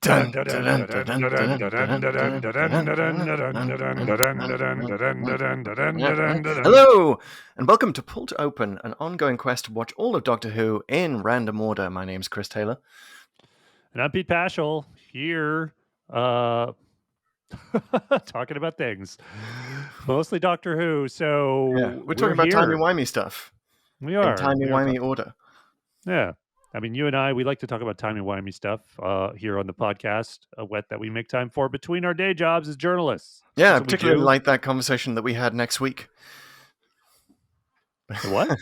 Hello, and welcome to Pull to Open, an ongoing quest to watch all of Doctor Who in random order. My name's Chris Taylor. And I'm Pete Paschal here, talking about things. Mostly Doctor Who, so Yeah, we're talking about here. timey-wimey stuff. We are. In timey-wimey order. Yeah. I mean, you and I, we like to talk about timey-wimey stuff here on the podcast, that we make time for between our day jobs as journalists. Yeah, I particularly like that conversation that we had next week. What?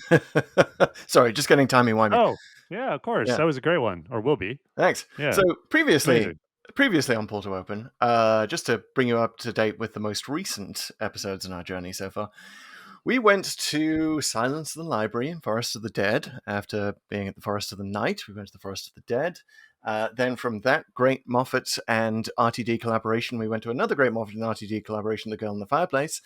Sorry, just getting timey-wimey. Oh, yeah, of course. Yeah. That was a great one, or will be. Thanks. Yeah. So previously on Pull to Open, just to bring you up to date with the most recent episodes in our journey so far, we went to Silence of the Library in Forest of the Dead. After being at the Forest of the Night, we went to the Forest of the Dead. Then from that great Moffat and RTD collaboration, we went to another great Moffat and RTD collaboration, The Girl in the Fireplace.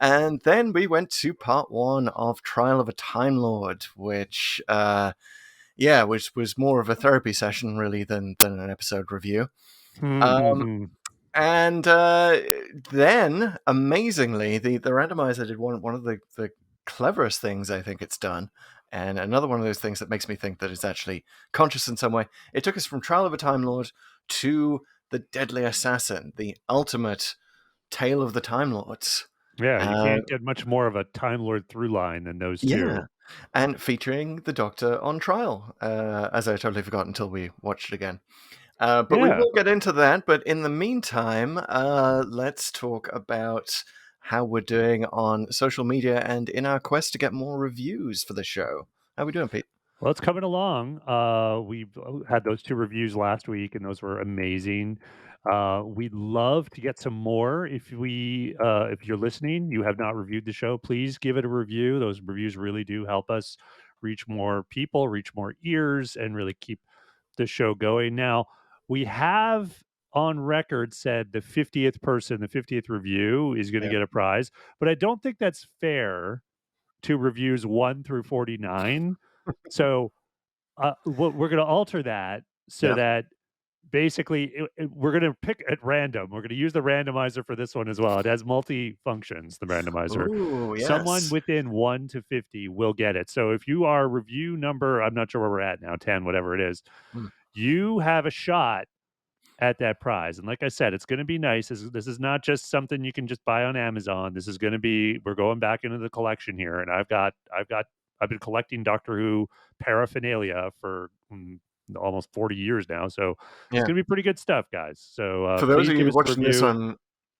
And then we went to part 1 of Trial of a Time Lord, which was more of a therapy session, really, than an episode review. Mm-hmm. And then, amazingly, the Randomizer did one of the cleverest things I think it's done, and another one of those things that makes me think that it's actually conscious in some way. It took us from Trial of a Time Lord to The Deadly Assassin, the ultimate tale of the Time Lords. Yeah, you can't get much more of a Time Lord through line than those two. Yeah, and featuring the Doctor on trial, as I totally forgot until we watched it again. But we will get into that. But in the meantime, let's talk about how we're doing on social media and in our quest to get more reviews for the show. How are we doing, Pete? Well, it's coming along. We've had those 2 reviews last week, and those were amazing. We'd love to get some more. If you're listening, you have not reviewed the show, please give it a review. Those reviews really do help us reach more people, reach more ears, and really keep the show going. Now, we have on record said the 50th person, the 50th review is going to get a prize, but I don't think that's fair to reviews 1 through 49. So we're going to alter that so that basically we're going to pick at random. We're going to use the randomizer for this one as well. It has multi-functions, the randomizer. Ooh, yes. Someone within 1 to 50 will get it. So if you are review number, I'm not sure where we're at now, 10, whatever it is, you have a shot at that prize. And like I said, it's going to be nice. This is not just something you can just buy on Amazon. This is going to be, we're going back into the collection here. And I've been collecting Doctor Who paraphernalia for almost 40 years now. So it's going to be pretty good stuff, guys. So for those of you watching this on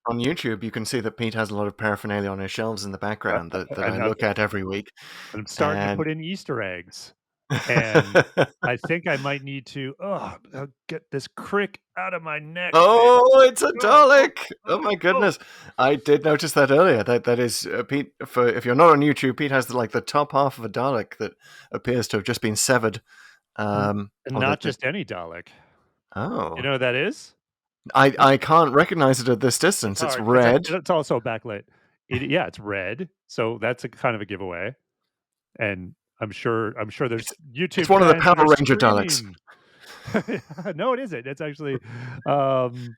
YouTube, you can see that Pete has a lot of paraphernalia on his shelves in the background that I look at every week. I'm starting to put in Easter eggs. And I think I might need to get this crick out of my neck. Oh, it's a Dalek! Oh my goodness! I did notice that earlier. That is Pete. If you're not on YouTube, Pete has the top half of a Dalek that appears to have just been severed. And not just any Dalek. Oh, you know what that is? I can't recognize it at this distance. It's red. It's also backlit. It's red. So that's a kind of a giveaway. And I'm sure there's YouTube. It's one of the Power Ranger Daleks. No, it isn't. It's actually I'm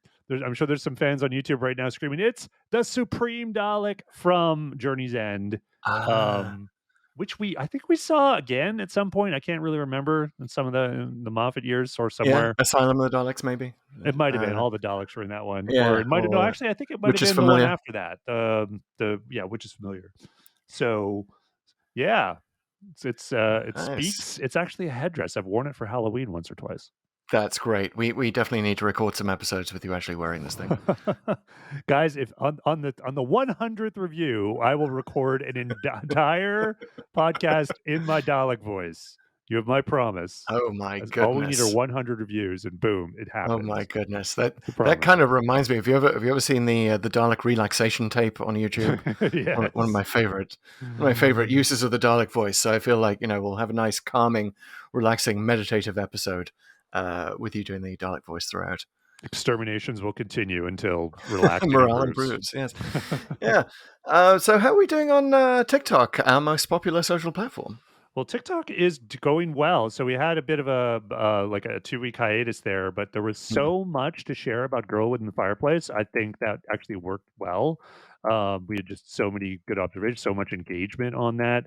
sure there's some fans on YouTube right now screaming, "It's the Supreme Dalek from Journey's End," which I think we saw again at some point. I can't really remember in some of the Moffat years or somewhere. Yeah, Asylum of the Daleks, maybe. It might have been all the Daleks were in that one. Yeah, or it might have. No, actually, I think it might have been the one after that. Which is familiar. So, yeah. It nice. Speaks. It's actually a headdress. I've worn it for Halloween once or twice. That's great. We definitely need to record some episodes with you actually wearing this thing. Guys, if on the 100th review, I will record an entire podcast in my Dalek voice. You have my promise. Oh my goodness! All we need are 100 reviews, and boom, it happens. Oh my goodness! That kind of reminds me. Have you ever seen the Dalek relaxation tape on YouTube? Yes. One of my favorite uses of the Dalek voice. So I feel like we'll have a nice, calming, relaxing, meditative episode with you doing the Dalek voice throughout. Exterminations will continue until relaxing morale improves. Yes. Yeah. So how are we doing on TikTok, our most popular social platform? Well, TikTok is going well. So we had a bit of a like a 2 week hiatus there, but there was Mm, so much to share about Girl Within the Fireplace. I think that actually worked well. We had just so many good observations, so much engagement on that.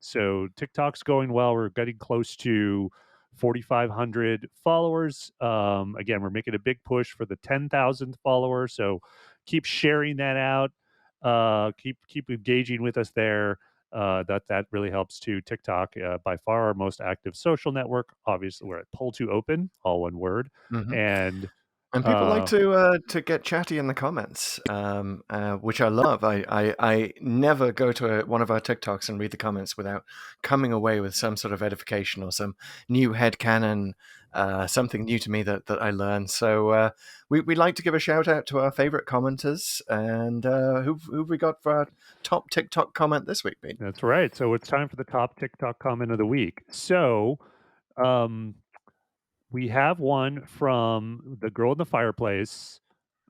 So TikTok's going well. We're getting close to 4,500 followers. Again, we're making a big push for the 10,000th follower. So keep sharing that out. Keep engaging with us there. That really helps too. TikTok, by far our most active social network. Obviously, we're at Pull to Open, all one word, mhm. and And people like uh, to get chatty in the comments, which I love. I never go to one of our TikToks and read the comments without coming away with some sort of edification or some new headcanon, something new to me that I learned. So we like to give a shout out to our favorite commenters. And who've we got for our top TikTok comment this week, Pete? that's right. So it's time for the top TikTok comment of the week. So um, we have one from the Girl in the Fireplace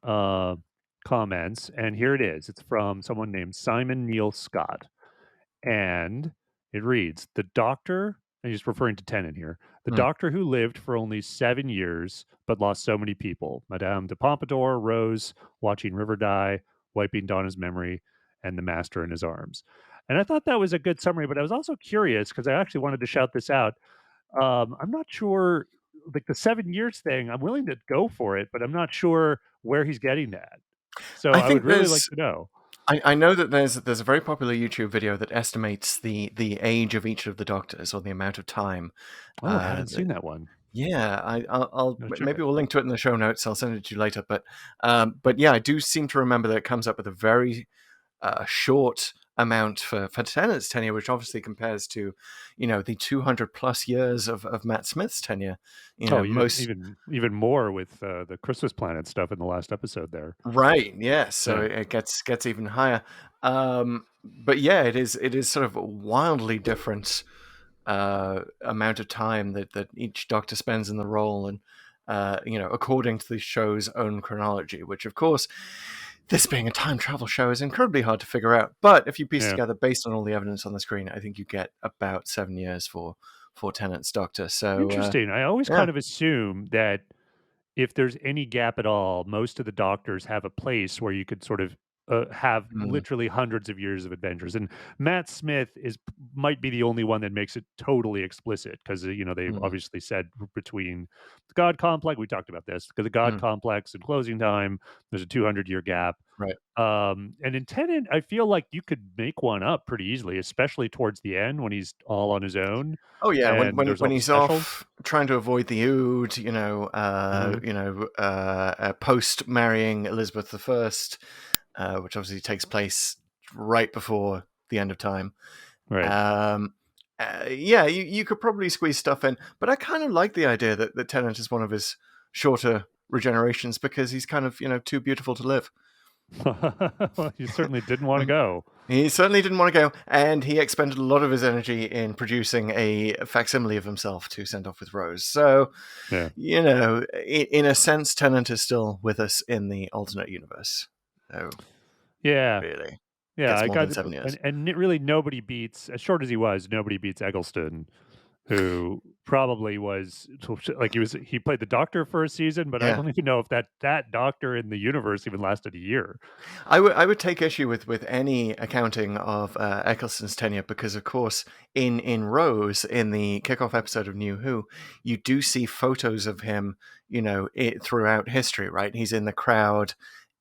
uh, comments, and here it is. It's from someone named Simon Neil Scott. And it reads, "The doctor," and he's referring to Tennant here, "the Hmm. doctor who lived for only 7 years but lost so many people. Madame de Pompadour, Rose, watching River die, wiping Donna's memory, and the master in his arms." And I thought that was a good summary, but I was also curious because I actually wanted to shout this out. I'm not sure, like the 7 years thing, I'm willing to go for it, but I'm not sure where he's getting that. So I I would think really like there's to know. I know that there's a very popular YouTube video that estimates the age of each of the doctors or the amount of time. Oh, I haven't That seen that one. yeah, I'll No, check maybe it. we'll link to it in the show notes. I'll send it to you later. But yeah, I do seem to remember that it comes up with a very short amount for Tennant's tenure, which obviously compares to, the 200 plus years of Matt Smith's tenure. Oh, even Most even more with, the Christmas planet stuff in the last episode there. right, yes. So Yeah, it gets even higher. But yeah, it is sort of a wildly different amount of time that each Doctor spends in the role, and according to the show's own chronology, which of course, this being a time travel show, is incredibly hard to figure out. But if you piece yeah. together based on all the evidence on the screen, I think you get about 7 years for Tennant's Doctor. So Interesting. I always yeah. kind of assume that if there's any gap at all, most of the doctors have a place where you could sort of, have Mm, literally hundreds of years of adventures, and Matt Smith might be the only one that makes it totally explicit 'cause, they've mm, obviously said between the God Complex, we talked about this, 'cause the God mm, Complex and Closing Time, there's a 200-year gap. right. And in Tenet, I feel like you could make one up pretty easily, especially towards the end when he's all on his own Oh yeah, when and when there's when all the he's specials. off trying to avoid the Ood, Mhm. post marrying Elizabeth I, which obviously takes place right before the end of time. Right. Um, yeah, you could probably squeeze stuff in, but I kind of like the idea that Tennant is one of his shorter regenerations because he's kind of too beautiful to live. Well, you certainly didn't wanna go. He certainly didn't want to go, and he expended a lot of his energy in producing a facsimile of himself to send off with Rose. So, Yeah. in a sense, Tennant is still with us in the alternate universe. So, Yeah. really, Yeah, gets I more got than 7 years. really nobody beats, as short as he was, nobody beats Eggleston, who probably was like, he played the Doctor for a season, but I Yeah. don't even know if that Doctor in the universe even lasted a year. I would take issue with any accounting of Eccleston's tenure because, of course, in Rose, in the kickoff episode of New Who, you do see photos of him, throughout history. Right, he's in the crowd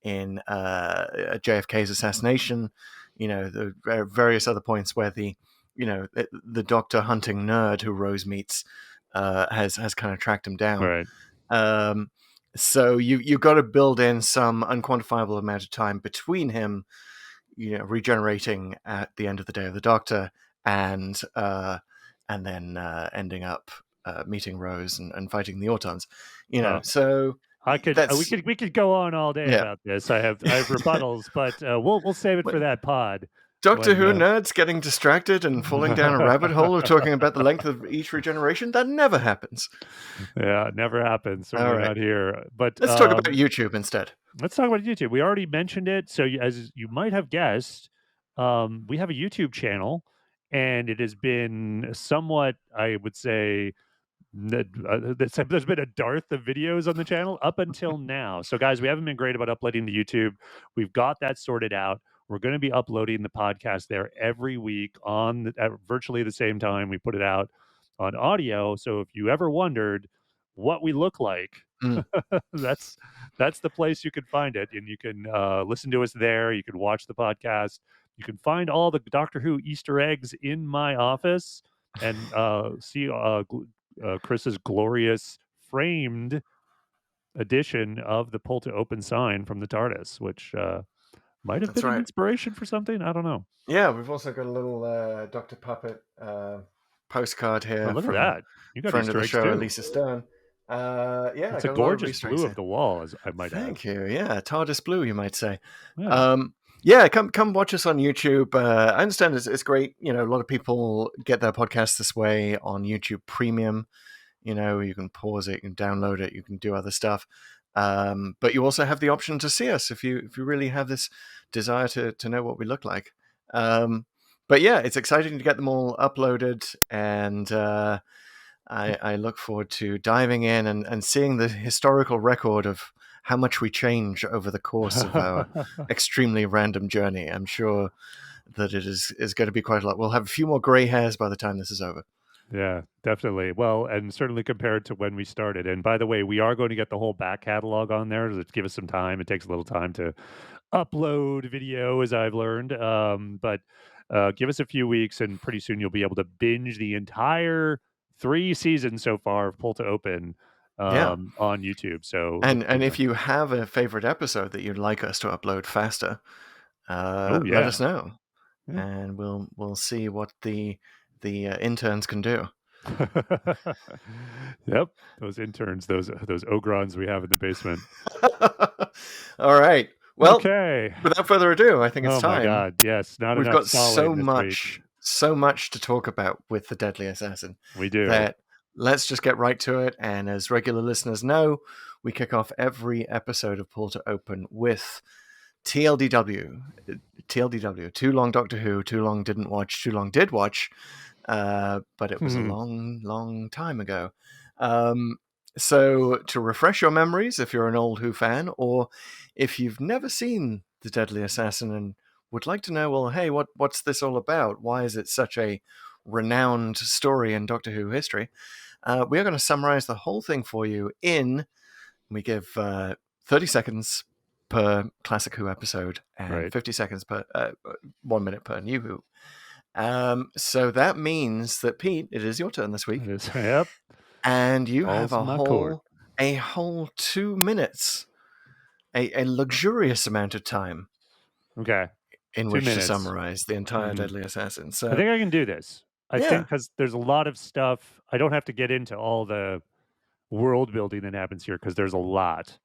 in JFK's assassination. The various other points where the Doctor hunting nerd who Rose meets has kind of tracked him down. Right. Um, so you've got to build in some unquantifiable amount of time between him, regenerating at the end of the Day of the Doctor, and then ending up meeting Rose and fighting the Autons. Uh, So I could that's we could go on all day yeah. about this. I have rebuttals, but, we'll save it for that pod Doctor when, Who nerds getting distracted and falling down a rabbit hole of talking about the length of each regeneration, that never happens. Yeah, it never happens, All certainly right. not here, but, Let's talk about YouTube instead. let's talk about YouTube. We already mentioned it, so as you might have guessed, we have a YouTube channel, and it has been somewhat, I would say, there's been a dearth of videos on the channel up until now. So, guys, we haven't been great about uploading to YouTube. We've got that sorted out. We're going to be uploading the podcast there every week at virtually the same time we put it out on audio. So, if you ever wondered what we look like, Mm, that's that's the place you can find it, and you can listen to us there. You can watch the podcast. You can find all the Doctor Who Easter eggs in my office and see Chris's glorious framed edition of the pull to open sign from the TARDIS, which might have that's been an right. inspiration for something. I don't know. Yeah, we've also got a little Dr. Puppet postcard Oh, here look at from that! You got friend of Easter the eggs show, too. Elisa Stern. Yeah, I It's a got a lot of gorgeous Easter eggs blue of here. the wall, as I might add. Thank you. Yeah, TARDIS Blue, you might say. Yeah. Yeah, come watch us on YouTube. I understand it's great. You know, a lot of people get their podcasts this way on YouTube Premium. You know, you can pause it, you can download it, you can do other stuff. But you also have the option to see us if you really have this desire to know what we look like. But yeah, it's exciting to get them all uploaded, and I look forward to diving in and seeing the historical record of how much we change over the course of our extremely random journey. I'm sure that it is going to be quite a lot. We'll have a few more gray hairs by the time this is over. Yeah, definitely. Well, and certainly compared to when we started. And by the way, we are going to get the whole back catalog on there to give us some time. It takes a little time to upload video, as I've learned. But give us a few weeks, and pretty soon you'll be able to binge the entire 3 seasons so far of Pull to Open Yeah. on YouTube. So, And if you have a favorite episode that you'd like us to upload faster, oh let us yeah, know, yeah. and we'll see what the interns can do. Yep, those interns, those ogrons we have in the basement. All right. Well, Okay. without further ado, I think it's Oh my time. God, yes, not We've enough got stalling this week. so much to talk about with the Deadly Assassin We do. that let's just get right to it. And as regular listeners know, we kick off every episode of Pull to Open with TLDW. TLDW, Too Long Doctor Who, Too Long Didn't Watch, Too Long Did Watch, but it was a long, long time ago. So to refresh your memories, if you're an old Who fan, or if you've never seen The Deadly Assassin and would like to know, well, hey, what's this all about? Why is it such a renowned story in Doctor Who history? We are going to summarize the whole thing for you we give 30 seconds per Classic Who episode and Right. 50 seconds per 1 minute per New Who. So that means that Pete, it is your turn this week. It is. Yep. And you Balls have in my court. a whole 2 minutes, a luxurious amount of time Okay. in 2 which to minutes. summarize the entire Deadly Assassin. I So think I can do this. I think yeah, because there's a lot of stuff. I don't have to get into all the world building that happens here because there's a lot,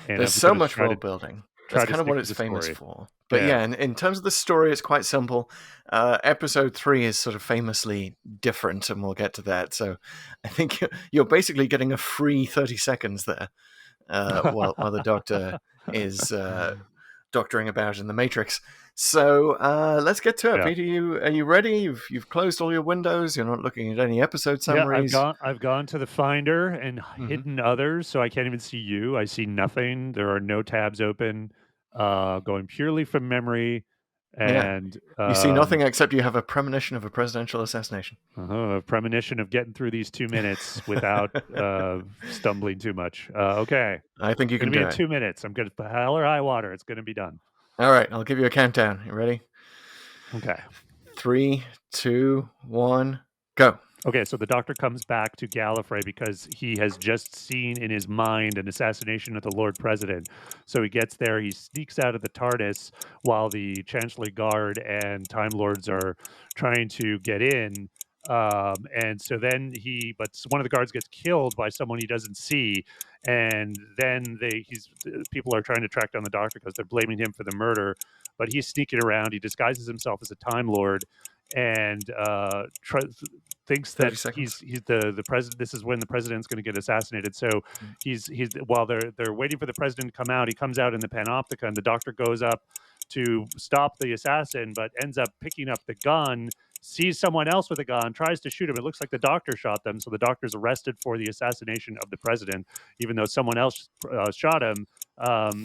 and there's I'm so going to much world building. That's try to kind of stick what to it's the famous story. for. But Yeah. yeah, in terms of the story, it's quite simple. Episode 3 is sort of famously different, and we'll get to that. So I think you're basically getting a free 30 seconds there while the Doctor is doctoring about in the Matrix. So let's get to it. Yeah. Peter, are you ready? You've closed all your windows. You're not looking at any episode Yeah, I've summaries. gone to the Finder and Mm-hmm. hidden others, so I can't even see you. I see nothing. There are no tabs open. Going purely from memory, Yeah. and You see nothing except you have a premonition of a presidential assassination. a premonition of getting through these 2 minutes without stumbling too much. Okay, I think you it's gonna can be do in it. 2 minutes. I'm gonna hell or high water. It's gonna be done. All right, I'll give you a countdown. You ready? Okay. 3, 2, 1, go. Okay, so the Doctor comes back to Gallifrey because he has just seen in his mind an assassination of the Lord President. So he gets there, he sneaks out of the TARDIS while the Chancellery Guard and Time Lords are trying to get in. And so then but one of the guards gets killed by someone he doesn't see, and then people are trying to track down the Doctor because they're blaming him for the murder. But he's sneaking around. He disguises himself as a Time Lord and thinks 30 that seconds. he's the president. This is when the president's going to get assassinated. So he's while they're waiting for the president to come out, he comes out in the panoptica, and the Doctor goes up to stop the assassin, but ends up picking up the gun sees someone else with a gun, tries to shoot him. It looks like the doctor shot them, so the doctor's arrested for the assassination of the president, even though someone else shot him.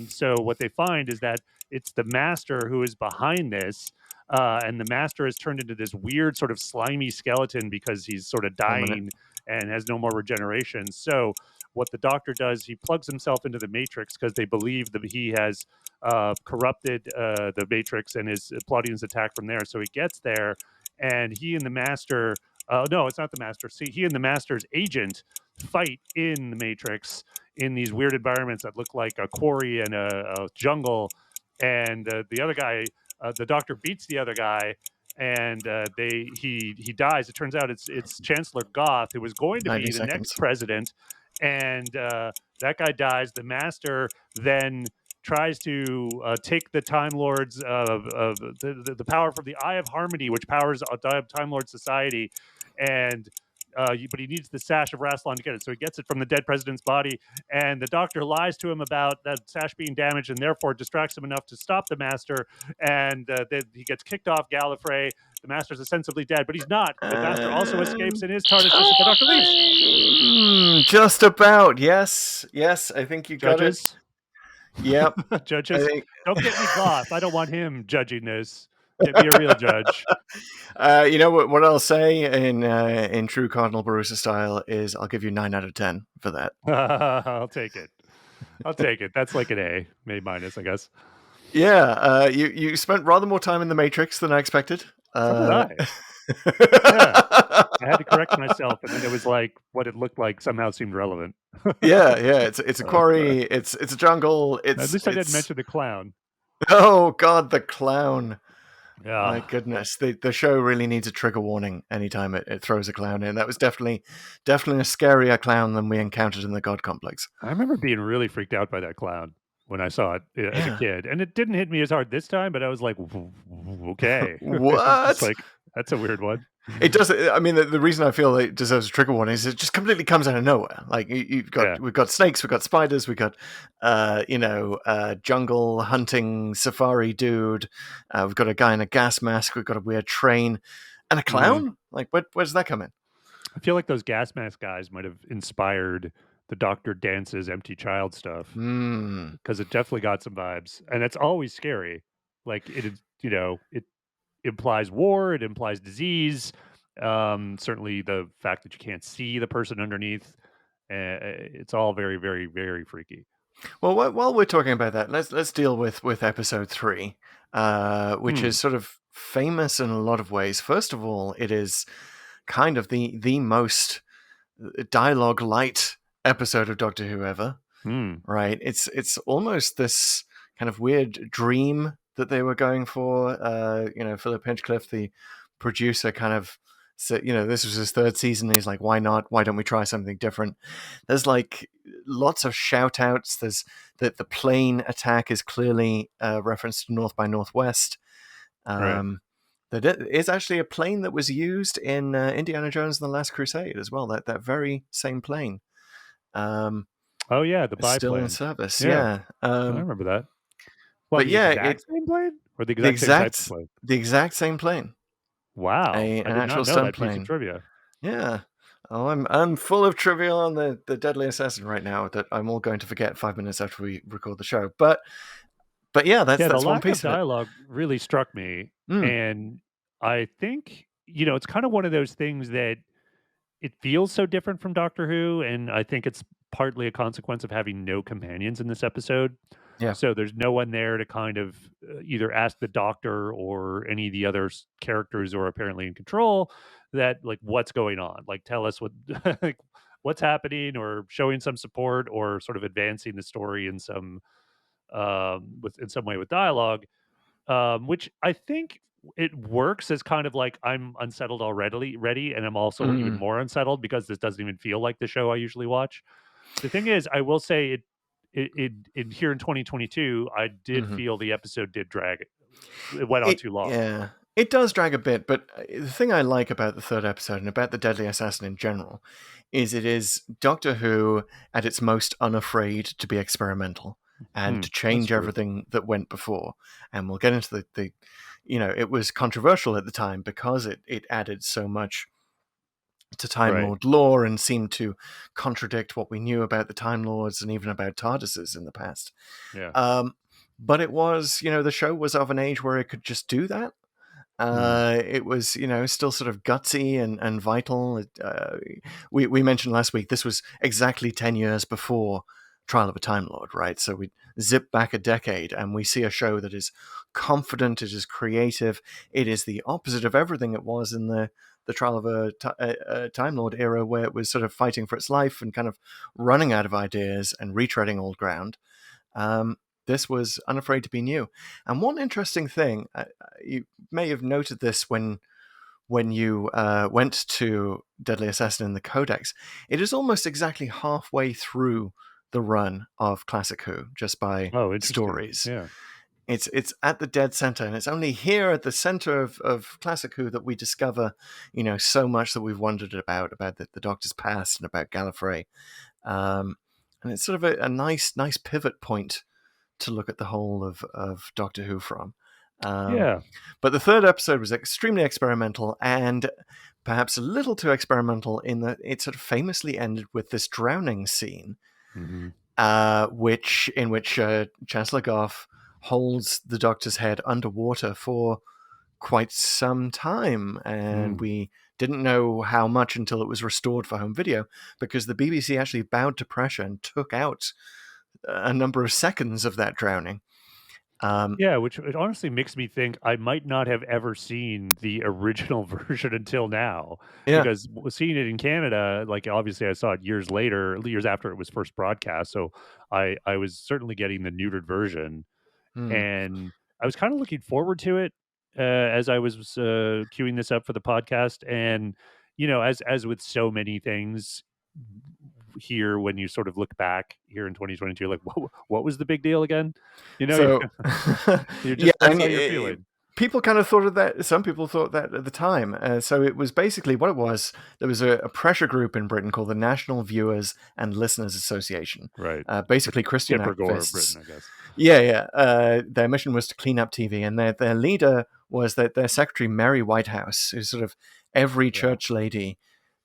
So what they find is that it's the master who is behind this. And the master has turned into this weird sort of slimy skeleton because he's sort of One minute. dying and has no more regeneration. So what the doctor does, he plugs himself into the matrix because they believe that he has corrupted the matrix and is plotting his attack from there. So he gets there, and he and the master, no, it's not the master. See, he and the master's agent fight in the matrix in these weird environments that look like a quarry and a jungle. And the other guy, the doctor beats the other guy, and he dies. It turns out it's Chancellor Goth, who was going to 90 be the next seconds. president, and that guy dies. The master then tries to take the Time Lords of the power from the Eye of Harmony, which powers Time Lord society, and but he needs the sash of Rassilon to get it. So he gets it from the dead president's body, and the doctor lies to him about that sash being damaged, and therefore distracts him enough to stop the master. And then he gets kicked off Gallifrey. The master's ostensibly dead, but he's not. The master also escapes in his TARDIS just as the doctor leaves. Just about. Yes. Yes. I think you got it. Judges, Yep. I judges, think. don't get me Goth. I don't want him judging this. Get me a real judge. You know what I'll say in true Cardinal Barusa style is I'll give you 9 out of 10 for that. I'll take it. I'll take it. That's like an A minus, I guess. Yeah, you spent rather more time in the Matrix than I expected. So did I. Yeah. I had to correct myself, and then it was like what it looked like somehow seemed relevant. yeah. It's a quarry. It's a jungle. At least I didn't mention the clown. Oh God, the clown. Yeah. My goodness, the show really needs a trigger warning anytime it throws a clown in. That was definitely a scarier clown than we encountered in the God Complex. I remember being really freaked out by that clown when I saw it as a kid, and it didn't hit me as hard this time. But I was like, okay, what? It's like that's a weird one. It does. I mean, the reason I feel it deserves a trigger warning is it just completely comes out of nowhere. Like we've got snakes, we've got spiders, we've got jungle hunting safari dude. We've got a guy in a gas mask. We've got a weird train, and a clown. Like, where does that come in? I feel like those gas mask guys might have inspired the Doctor Dance's Empty Child stuff because it definitely got some vibes, and it's always scary. Like it implies war, it implies disease. Certainly, the fact that you can't see the person underneath, it's all very, very, very freaky. Well, while we're talking about that, let's deal with episode 3, which is sort of famous in a lot of ways. First of all, it is kind of the most dialogue light episode of Doctor Who ever. Right? It's almost this kind of weird dream that they were going for. Philip Hinchcliffe, the producer, kind of said, this was his 3rd season. And he's like, why not? Why don't we try something different? There's like lots of shout outs. There's the plane attack is clearly referenced to North by Northwest. Right. There is actually a plane that was used in Indiana Jones and the Last Crusade as well. That very same plane. Oh yeah, the biplane. Still in service. Yeah. I remember that. Well, but the yeah, exact same plane or the exact same type of plane? The exact same plane. Wow, an I did actual not know stunt that plane. piece of trivia. Yeah. Oh, I'm full of trivia on the Deadly Assassin right now that I'm all going to forget 5 minutes after we record the show. But yeah, that's the one lack piece of dialogue really struck me, and I think it's kind of one of those things that it feels so different from Doctor Who, and I think it's partly a consequence of having no companions in this episode. Yeah. So there's no one there to kind of either ask the Doctor or any of the other characters who are apparently in control that like what's going on, like tell us what like what's happening, or showing some support, or sort of advancing the story in some in some way with dialogue, which I think it works as kind of like I'm unsettled already, and I'm also even more unsettled because this doesn't even feel like the show I usually watch. The thing is, I will say it here in 2022, I did feel the episode did drag. It went on too long. Yeah, it does drag a bit, but the thing I like about the 3rd episode and about the Deadly Assassin in general is it is Doctor Who at its most unafraid to be experimental and to change everything that went before. And we'll get into the it was controversial at the time because it added so much to Time Right. Lord lore and seemed to contradict what we knew about the Time Lords and even about TARDISes in the past. Yeah. But it was, the show was of an age where it could just do that. Mm. It was, still sort of gutsy and vital. We mentioned last week this was exactly 10 years before Trial of a Time Lord, right? So we zip back a decade and we see a show that is confident, it is creative, it is the opposite of everything it was in the Trial of a Time Lord era, where it was sort of fighting for its life and kind of running out of ideas and retreading old ground. Um, this was unafraid to be new. And one interesting thing, you may have noted this when you went to Deadly Assassin in the Codex, it is almost exactly halfway through the run of Classic Who, just by Oh, interesting. stories. Yeah. It's at the dead center, and it's only here at the center of Classic Who that we discover, so much that we've wondered about the Doctor's past and about Gallifrey. And it's sort of a nice pivot point to look at the whole of Doctor Who from. Yeah. But the third episode was extremely experimental and perhaps a little too experimental in that it sort of famously ended with this drowning scene, Hmm. in which Chancellor Goff holds the Doctor's head underwater for quite some time, and Mm. we didn't know how much until it was restored for home video, because the BBC actually bowed to pressure and took out a number of seconds of that drowning. Um, Yeah, which it honestly makes me think I might not have ever seen the original version until now, yeah. because seeing it in Canada, like obviously I saw it years later, years after it was first broadcast. So I was certainly getting the neutered version, Hmm. and I was kind of looking forward to it as I was queuing this up for the podcast. And as with so many things here, when you sort of look back here in 2022, you're like, what was the big deal again? You know, So, you're yeah, just that's how you're feeling. people kind of thought of that. Some people thought that at the time. So it was basically what it was. There was a pressure group in Britain called the National Viewers and Listeners Association. Right. For Basically, Christian Tippergore, activists. Britain, I guess. Yeah, yeah. Their mission was to clean up TV, and their leader was their secretary, Mary Whitehouse, who's sort of every Yeah. church lady,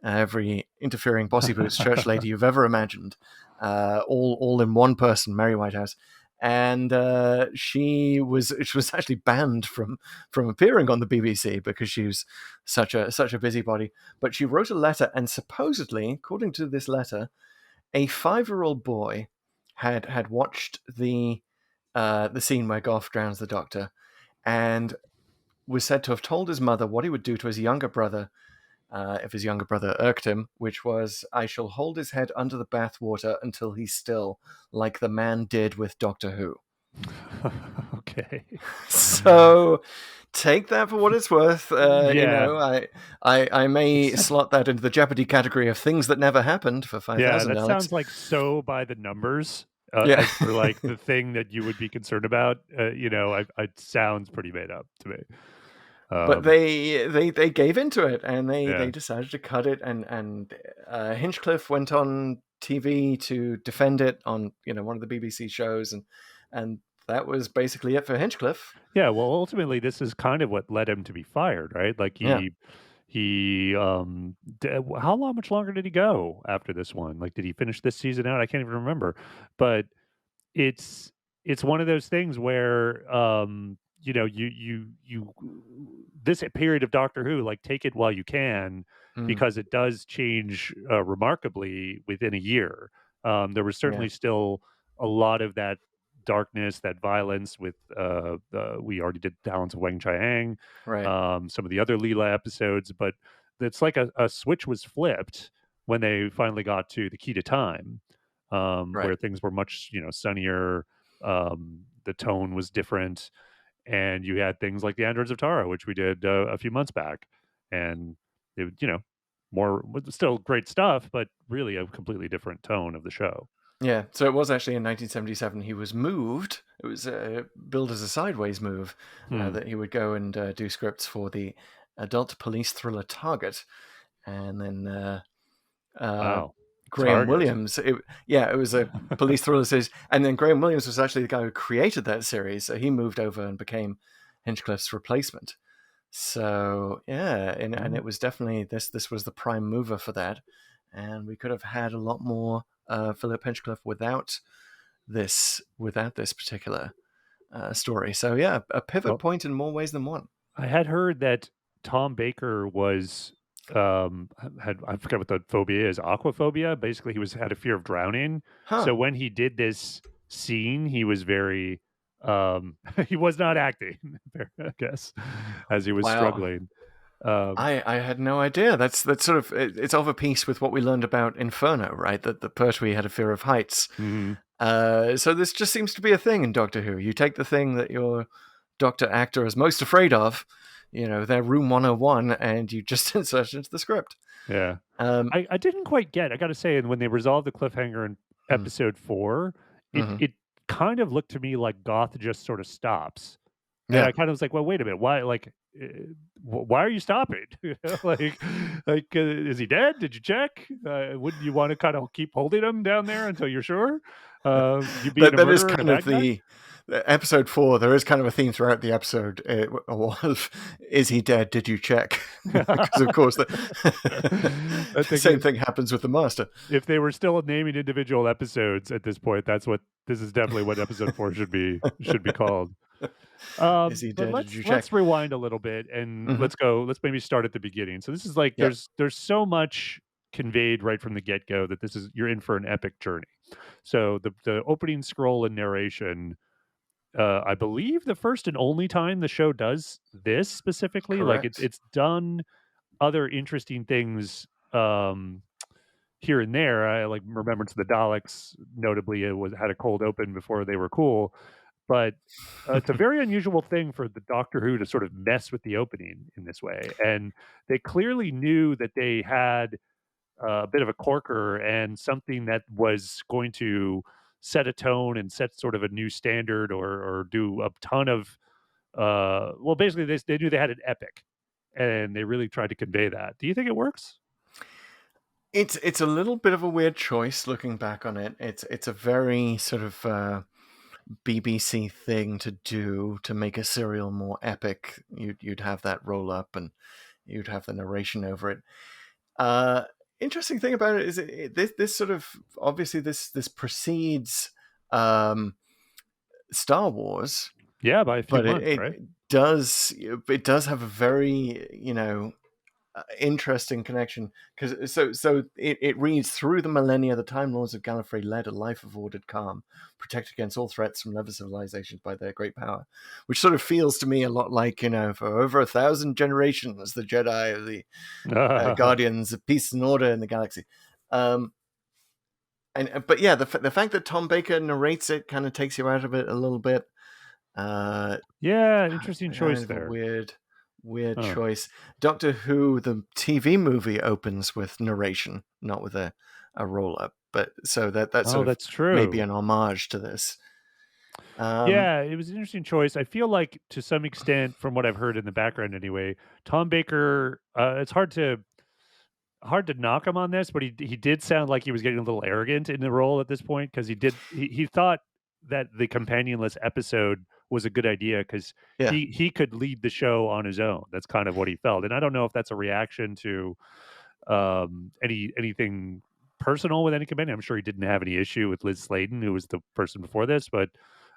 every interfering bossy boots church lady you've ever imagined, all in one person, Mary Whitehouse. And she was actually banned from appearing on the BBC because she was such a busybody. But she wrote a letter, and supposedly, according to this letter, a 5-year-old boy had watched the scene where Goff drowns the Doctor, and was said to have told his mother what he would do to his younger brother if his younger brother irked him, which was, "I shall hold his head under the bathwater until he's still, like the man did with Doctor Who." Okay. So take that for what it's worth. Yeah. I may It's slot that into the Jeopardy category of things that never happened for yeah, 5,000, that Alex. sounds like so by the numbers, Yeah. as for, like, the thing that you would be concerned about, it sounds pretty made up to me. But Um, they gave into it, and they yeah. decided to cut it, and Hinchcliffe went on TV to defend it on one of the BBC shows, and that was basically it for Hinchcliffe. Yeah, well, ultimately, this is kind of what led him to be fired, right? Like, Yeah. how long much longer did he go after this one? Like, did he finish this season out? I can't even remember. But it's it's one of those things where, you this period of Doctor Who, like, take it while you can, Mm, because it does change, remarkably within a year. There was yeah. certainly still a lot of that darkness, that violence with, we already did Talents of Wang Chiang, Right. some of the other Leela episodes, but it's like a switch was flipped when they finally got to the Key to Time, Right. where things were much, sunnier. The tone was different, and you had things like the Androids of Tara, which we did a few months back, and it, more still great stuff, but really a completely different tone of the show. Yeah. So it was actually in 1977 he was moved. It was billed as a sideways move, Hmm. that he would go and do scripts for the adult police thriller Target, and then uh, Wow, Graham Target. Williams. It was a police thriller series, and then Graham Williams was actually the guy who created that series. So he moved over and became Hinchcliffe's replacement. So yeah, and Yeah. it was definitely this was the prime mover for that, and we could have had a lot more Philip Hinchcliffe without this particular story. So yeah, a pivot Well, point in more ways than one. I had heard that Tom Baker was had I forget what the phobia is, aquaphobia. Basically, he was had a fear of drowning. Huh. So when he did this scene, he was very he was not acting, I guess, as he was Wow. struggling. Um, I had no idea. That's sort of it's of a piece with what we learned about Inferno, right? That the Pertwee had a fear of heights. mhm. So this just seems to be a thing in Doctor Who. You take the thing that your Doctor actor is most afraid of, their Room 101, and you just insert it into the script. Yeah. Um, I didn't quite get I gotta say, and when they resolved the cliffhanger in mm, episode 4, mhm. it kind of looked to me like Goth just sort of stops. And Yeah. I kind of was like, "Well, wait a minute. Why like, why are you stopping?" You know, is he dead? Did you check? Wouldn't you wanna kinda keep holding him down there until you're sure? You being that a that is murderer and a kind of bad guy? the episode 4. There is kind of a theme throughout the episode. Was, is he dead? Did you check? Because of course I the think same thing happens with the Master. if they were still naming individual episodes at this point, that's what this is definitely what episode 4 should be called. Is he But dead? Did let's you check? let's rewind a little bit and Hmm. let's maybe start at the beginning. So this is like Yep. there's so much conveyed right from the get-go that this is you're in for an epic journey. So the opening scroll and narration, I believe the first and only time the show does this specifically, like Correct. it's done other interesting things here and there. I like Remembrance of the Daleks, notably, it was had a cold open before they were cool, but it's a very unusual thing for the Doctor Who to sort of mess with the opening in this way, and they clearly knew that they had a bit of a corker and something that was going to set a tone and set sort of a new standard or do a ton of well, basically they knew they had an epic, and they really tried to convey that. Do you think it works? It's a little bit of a weird choice looking back on it. It's a very sort of BBC thing to do to make a serial more epic. You'd have that roll up and you'd have the narration over it. Uh, Interesting thing about it is this sort of obviously this precedes um, Star Wars, Yeah, by a few but it, months, it right? does have a very interesting connection because it reads through the millennia the Time Lords of Gallifrey led a life of ordered calm, protected against all threats from other civilizations by their great power, which sort of feels to me a lot like for over 1,000 generations the Jedi are the guardians of peace and order in the galaxy. um but yeah, the fact that Tom Baker narrates it kind of takes you out of it a little bit. uh Yeah, interesting Kind choice of a there. weird Huh. choice. Doctor Who, the TV movie, opens with narration, not with a roll up. But so that Oh, sort of that's maybe true. an homage to this. Um, Yeah, it was an interesting choice. I feel like to some extent, from what I've heard in the background anyway, Tom Baker, it's hard to knock him on this, but he did sound like he was getting a little arrogant in the role at this point because he thought that the companionless episode was a good idea because yeah, he could lead the show on his own. That's kind of what he felt, and I don't know if that's a reaction to anything personal with any companion. I'm sure he didn't have any issue with Liz Sladen, who was the person before this, but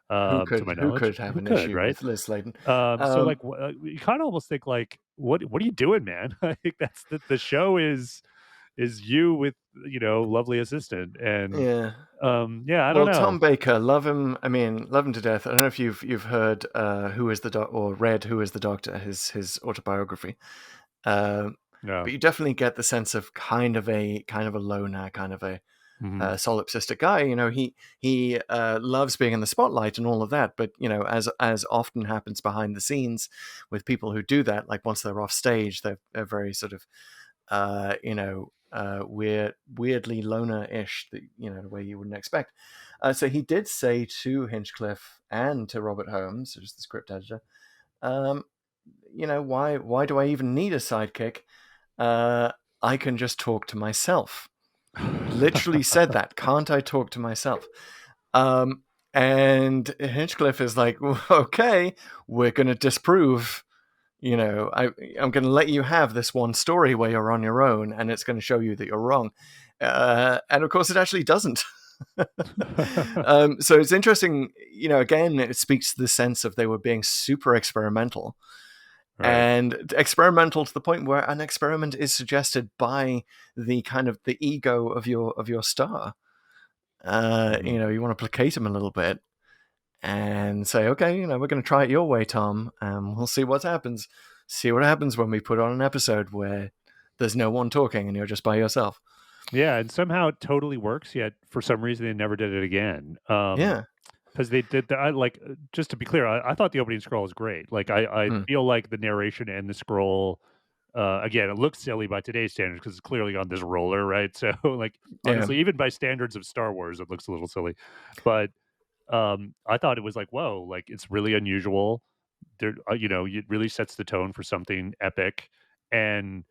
to my who knowledge, could have who an could, issue right? with Liz Sladen? So Um, like, you kind of almost think like, what are you doing, man? I think that's the show is you with lovely assistant, and yeah. yeah, I don't Well, know. Tom Baker, love him. I mean, love him to death. I don't know if you've heard Who is the or read Who is the Doctor, his autobiography. Um, No. but you definitely get the sense of kind of a loner, kind of a Hmm. solipsistic guy. He loves being in the spotlight and all of that. But as often happens behind the scenes with people who do that, like once they're off stage, they're very sort of weirdly loner-ish, the way you wouldn't expect. So he did say to Hinchcliffe and to Robert Holmes, who's the script editor, um, why do I even need a sidekick? Uh, I can just talk to myself. Literally said that. Can't I talk to myself? Um, And Hinchcliffe is like, okay, we're going to disprove. I'm going to let you have this one story where you're on your own, and it's going to show you that you're wrong. And of course, it actually doesn't. So it's interesting. Again, it speaks to the sense of they were being super experimental, Right. and experimental to the point where an experiment is suggested by the kind of the ego of your star. Mhm. You want to placate him a little bit and say, okay, we're going to try it your way, Tom, and we'll see what happens. See what happens when we put on an episode where there's no one talking and you're just by yourself. Yeah, and somehow it totally works, yet for some reason they never did it again. Yeah. Because they did the I like, just to be clear, I thought the opening scroll was great. Like, I Mm. feel like the narration and the scroll, again, it looks silly by today's standards because it's clearly on this roller, right? So, like, Yeah. honestly, even by standards of Star Wars, it looks a little silly. But, I thought it was like, "Whoa," like, it's really unusual. There it really sets the tone for something epic, and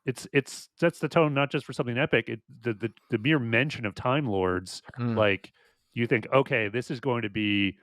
it's sets the tone not just for something epic. The mere mention of Time Lords, Mm. like, you think, okay, this is going to be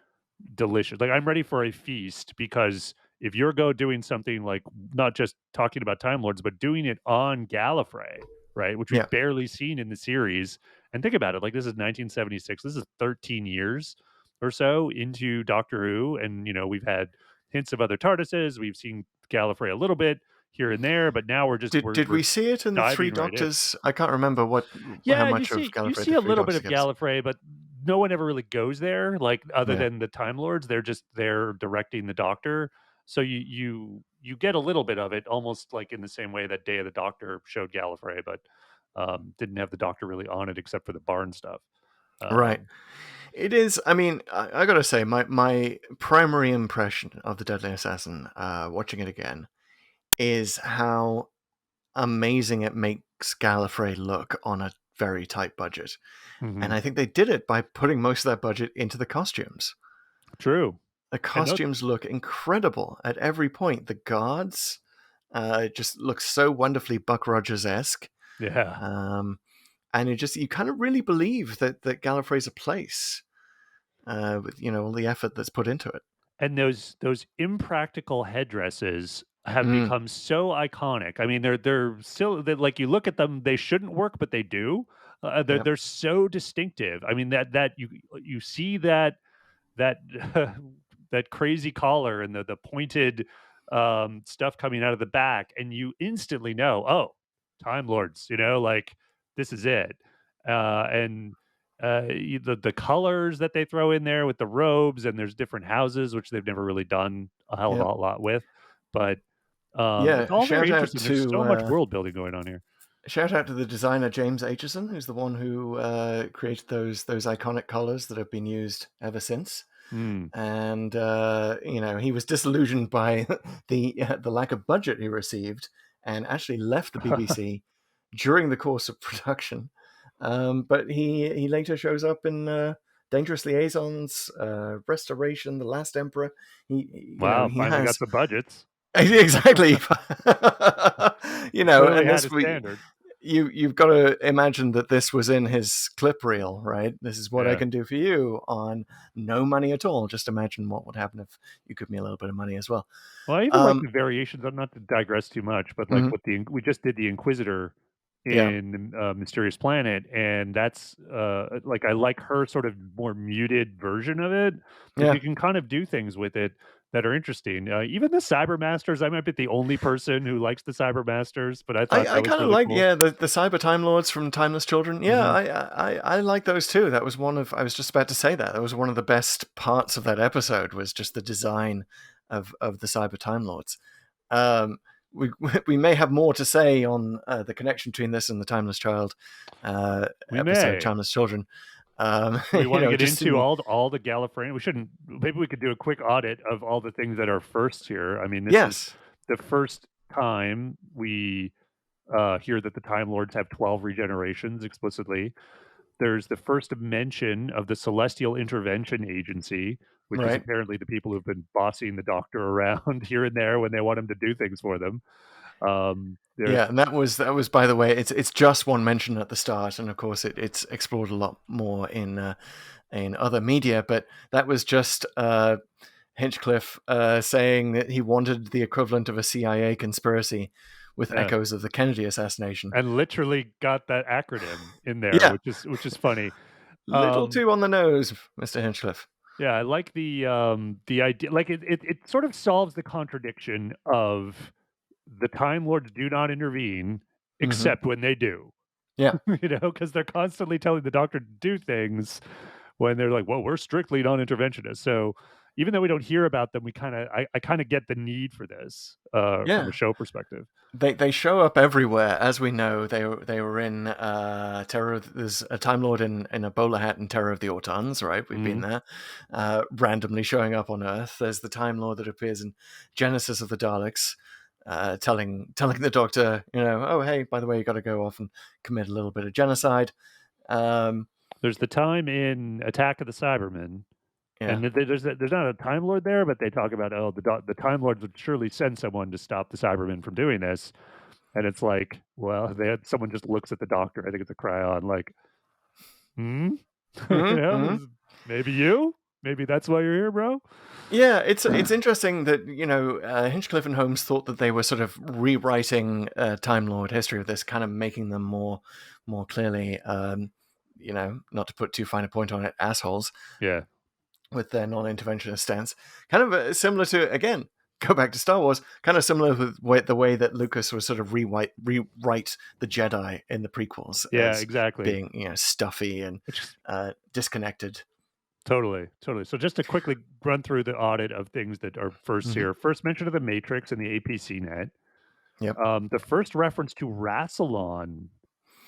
delicious. Like, I'm ready for a feast because if you're doing something like not just talking about Time Lords, but doing it on Gallifrey, right, which Yeah. we've barely seen in the series. And think about it, like, this is 1976. This is 13 years or so into Doctor Who, and we've had hints of other TARDISes. We've seen Gallifrey a little bit here and there, but now we're just Did we're we see it in the Three diving right in. Doctors? I can't remember how Yeah, much of you Gallifrey see the a Three little bit Doctors of give us. Gallifrey, but no one ever really goes there, like, other Yeah. than the Time Lords. They're just there directing the Doctor. So you get a little bit of it, almost like in the same way that Day of the Doctor showed Gallifrey, but, didn't have the Doctor really on it except for the barn stuff. Right. Um, It is. I mean, I gotta say, my primary impression of the Deadly Assassin, watching it again, is how amazing it makes Gallifrey look on a very tight budget. And mhm. I think they did it by putting most of that budget into the costumes. True. The And those costumes look incredible at every point. The guards just look so wonderfully Buck Rogers esque. yeah. Um, and you kind of really believe that Gallifrey's a place with all the effort that's put into it. And those impractical headdresses have Mm, become so iconic. I mean, they're still like, you look at them, they shouldn't work, but they do. They're yeah, they're so distinctive. I mean, that you see that that crazy collar and the pointed stuff coming out of the back, and you instantly know, oh, Time Lords. Like, this is it. And the colors that they throw in there with the robes, and there's different houses which they've never really done a hell of a yeah, lot with, but it's yeah. all very interesting. There's so much world building going on here. Shout out to the designer James Aitchison, who's the one who created those iconic colors that have been used ever since. Mm. And he was disillusioned by the lack of budget he received, and actually left the BBC during the course of production. But he later shows up in Dangerous Liaisons, Restoration, The Last Emperor. Wow, He finally got has the budgets. exactly. Clearly And had this a standard. you've got to imagine that this was in his clip reel, right? This is what I Yeah. can do for you on no money at all. Just imagine what would happen if you give me a little bit of money as well. Well, I even like Um, the variations. I'm not to digress too much, but like mhm, with we just did the Inquisitor yeah, in Mysterious Planet, and that's like, I like her sort of more muted version of it because yeah. you can kind of do things with it that are interesting. Even the Cybermasters, I might be the only person who likes the Cybermasters, but I thought I that was kind of really like, cool. yeah, the cyber time lords from Timeless Children. Yeah, Hmm. I like those too. That was one of I was just about to say that was one of the best parts of that episode was just the design of the cyber time lords. Um, we we may have more to say on the connection between this and the Timeless Child We episode, may. Timeless Children. Do we want to get Just into in all the Gallifreyan? We shouldn't. Maybe we could do a quick audit of all the things that are firsts here. I mean, this is yes, the first time we hear that the Time Lords have 12 regenerations explicitly. There's the first mention of the Celestial Intervention Agency, which is right, apparently the people who've been bossing the Doctor around here and there when they want him to do things for them. There's Yeah, and that was by the way, it's just one mention at the start, and of course it's explored a lot more in other media, but that was just Hinchcliffe saying that he wanted the equivalent of a CIA conspiracy with yeah, echoes of the Kennedy assassination. and literally got that acronym in there, Yeah, which is funny. little Um, too on the nose, Mr. Hinchcliffe. yeah, I like the idea. Like it sort of solves the contradiction of the Time Lords do not intervene Hmm. except when they do. Yeah, Because they're constantly telling the Doctor to do things when they're like, "Well, we're strictly non-interventionists." So even though we don't hear about them, I kind of get the need for this from a yeah. show perspective. They show up everywhere, as we know. They were in Terror. There's a Time Lord in a bowler hat in Terror of the Autons, right? We've been Mhm. there. Randomly showing up on Earth. There's the Time Lord that appears in Genesis of the Daleks, telling the Doctor, oh hey, by the way, you got to go off and commit a little bit of genocide. Um, There's the time in Attack of the Cybermen, yeah, and there's not a Time Lord there, but they talk about, oh, the Time Lords would surely send someone to stop the Cybermen from doing this, and it's like, well, they had someone just looks at the Doctor. I think it's a cryon, like, hmm, mm-hmm. maybe you, maybe that's why you're here, bro. Yeah, it's interesting that Hinchcliffe and Holmes thought that they were sort of rewriting Time Lord history of this, kind of making them more clearly, not to put too fine a point on it, assholes Yeah, with their non-interventionist stance. Kind of similar to, again, go back to Star Wars, kind of similar with the way that Lucas was sort of rewrite the Jedi in the prequels yeah, as exactly. being stuffy and Which is disconnected. totally, totally. So just to quickly run through the audit of things that are first Hmm. here. First mention of the Matrix and the APC net. Yep. The first reference to Rassilon,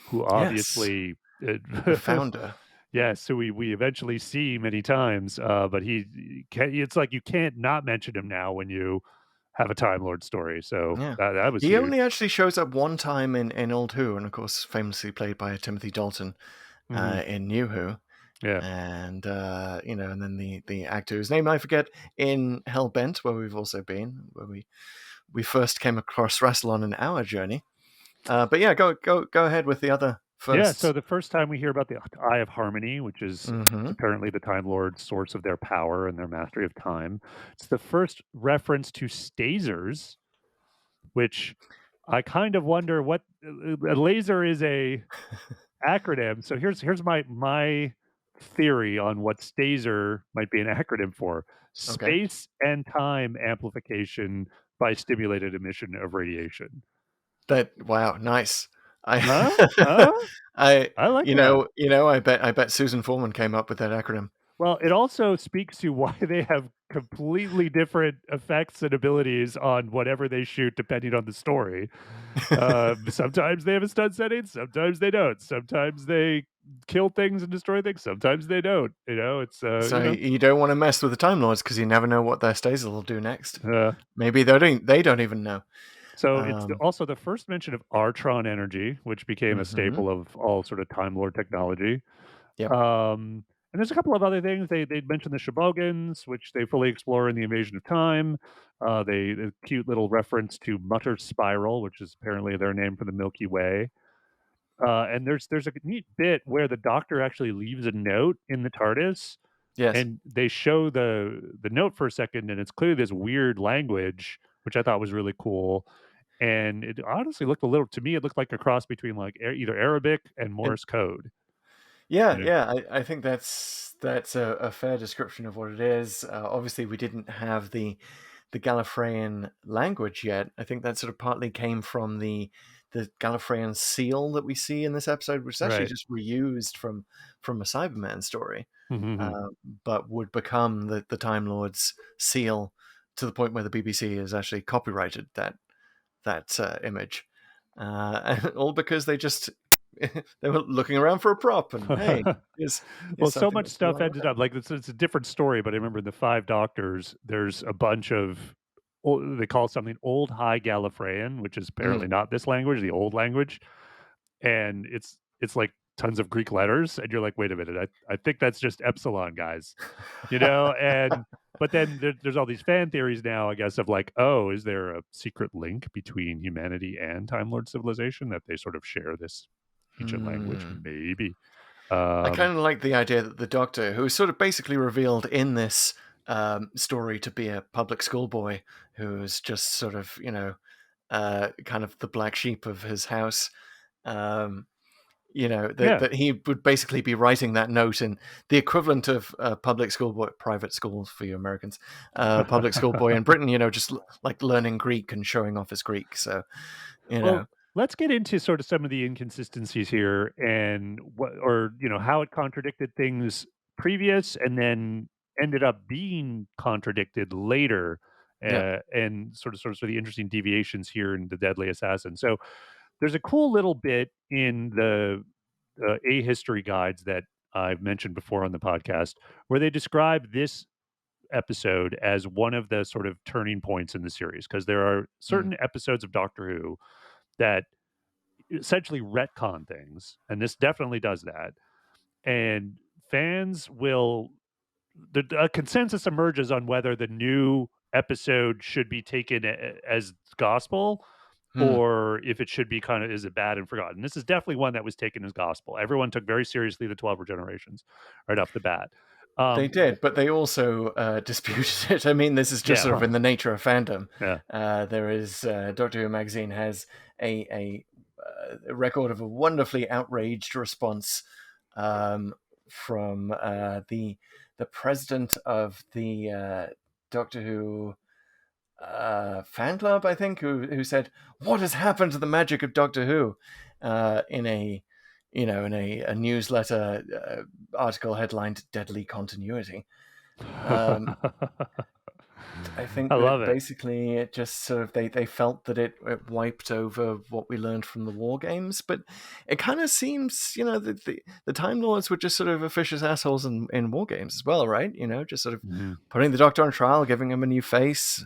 who Yes, obviously, the founder. yes, who we eventually see many times, but it's like you can't not mention him now when you have a Time Lord story. So Yeah. that was He huge. only actually shows up one time in Old Who, and of course, famously played by Timothy Dalton Mhm. in New Who. Yeah. And, and then the actor whose name I forget in Hellbent, where we've also been, where we first came across Rassilon in our journey. But yeah, go ahead with the other Yeah, so firsts. the first time we hear about the Eye of Harmony, which is Hmm. apparently the Time Lord's source of their power and their mastery of time, it's the first reference to stasers, which I kind of wonder what a laser is a acronym. So here's my theory on what staser might be an acronym for: Okay. space and time amplification by stimulated emission of radiation. Wow, nice. I Huh? Huh? I I like that. I bet Susan Foreman came up with that acronym. Well, it also speaks to why they have completely different effects and abilities on whatever they shoot depending on the story. Sometimes they have a stun setting, sometimes they don't. Sometimes they kill things and destroy things, sometimes they don't. So you don't want to mess with the Time Lords because you never know what their Stasis will do next. uh, Maybe they don't even know. so it's Um, also the first mention of Artron energy, which became a hmm. staple of all sort of Time Lord technology. Yep. And there's a couple of other things. They mentioned the Shobogans, which they fully explore in the Invasion of Time. A cute little reference to Mutter Spiral, which is apparently their name for the Milky Way. And there's a neat bit where the Doctor actually leaves a note in the TARDIS, Yes. and they show the note for a second, and it's clearly this weird language, which I thought was really cool. And it honestly looked a little to me. It looked like a cross between like either Arabic and It, Morse code. yeah, You know? yeah. I think that's a fair description of what it is. Obviously, we didn't have the Gallifreyan language yet. I think that sort of partly came from the Gallifreyan seal that we see in this episode, which is actually Right. just reused from a Cyberman story, Mhm. uh, but would become the Time Lord's seal to the point where the BBC has actually copyrighted that image, and all because they just they were looking around for a prop, and hey, here's Well, so something much that's a stuff lot ended up like it's a different story, but I remember in the Five Doctors, there's a bunch of they call something Old High Gallifreyan, which is better. apparently not this language, the old language, and it's like tons of Greek letters, and you're like, wait a minute, I think that's just epsilon, guys, and But then there's all these fan theories now, I guess, of like, oh, is there a secret link between humanity and Time Lord civilization that they sort of share this ancient language? Hmm. Maybe. I Um, kind of like the idea that the Doctor, who is sort of basically revealed in this story to be a public school boy who's just sort of, kind of the black sheep of his house, um, that, yeah. that he would basically be writing that note in the equivalent of public school boy, private school for you Americans, public school boy in Britain, just like learning Greek and showing off his Greek. So, you Well, know, let's get into sort of some of the inconsistencies here and what, or, how it contradicted things previous and then ended up being contradicted later. yeah. And sort of the interesting deviations here in the Deadly Assassin. So there's a cool little bit in the A history guides that I've mentioned before on the podcast where they describe this episode as one of the sort of turning points in the series because there are Mm, certain episodes of Doctor Who that essentially retcon things, and this definitely does that. And fans will a consensus emerges on whether the new episode should be taken as gospel mm. or if it should be kind of is it bad and forgotten. This is definitely one that was taken as gospel. Everyone took very seriously the 12 Regenerations right off the bat. They did, but they also disputed it. I mean, this is just Yeah, sort of in well, the nature of fandom. yeah. There is Doctor Who magazine has a record of a wonderfully outraged response from the president of the Doctor Who fan club, I think, who said, "What has happened to the magic of Doctor Who?" In a newsletter article headlined "Deadly Continuity." Um, I I think love that it. basically it just sort of they felt that it wiped over what we learned from the war games, but it kind of seems that the Time Lords were just sort of officious assholes in war games as well, right? Just sort of Mhm. putting the Doctor on trial, giving him a new face,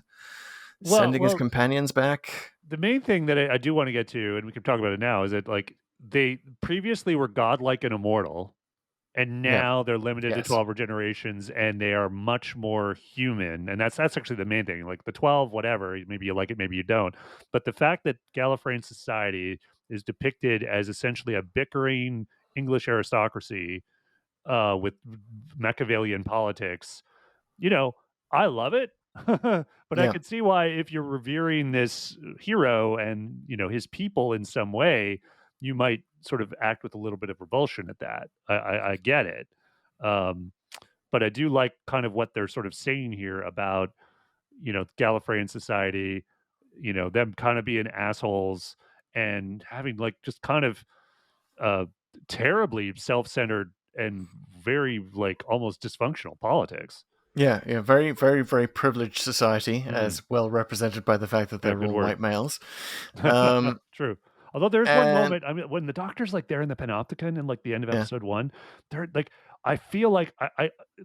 Well, sending his well, companions back. the main thing that I do want to get to, and we can talk about it now, is that like they previously were godlike and immortal, and Yeah. now they're limited to Yes. 12 regenerations, and they are much more human. And that's actually the main thing. Like the 12, whatever, maybe you like it, maybe you don't. But the fact that Gallifreyan society is depicted as essentially a bickering English aristocracy with Machiavellian politics, you know, I love it. But I Yeah. could see why if you're revering this hero and, his people in some way, you might sort of act with a little bit of revulsion at that. I get it. Um, but I do like kind of what they're sort of saying here about, Gallifreyan society, them kind of being assholes and having like just kind of uh terribly self-centered and very like almost dysfunctional politics. Yeah. Yeah. Very, very, very privileged society, Mm. as well represented by the fact that Yeah, they're good all word. white males. Um, True. Although there's one and moment, I mean, when the doctor's like there in the Panopticon in like the end of yeah. episode one, they're like, I feel like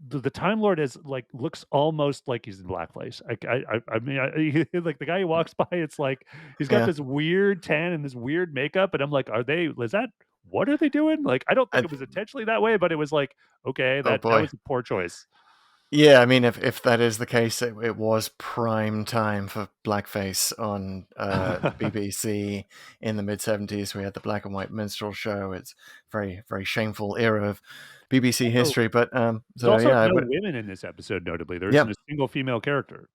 the Time Lord is like looks almost like he's in blackface. I mean, like the guy who walks by, it's like he's got Yeah. this weird tan and this weird makeup, and I'm like, is that what are they doing? Like, I don't think I, it was intentionally that way, but it was like, okay, oh that boy. was a poor choice. Yeah, I mean, if that is the case, it was prime time for blackface on the BBC in the mid 70s. We had the black and white minstrel show. It's very, very shameful era of BBC Also, history. But there's so also yeah, I no would, women in this episode, notably. There isn't yeah, a single female character.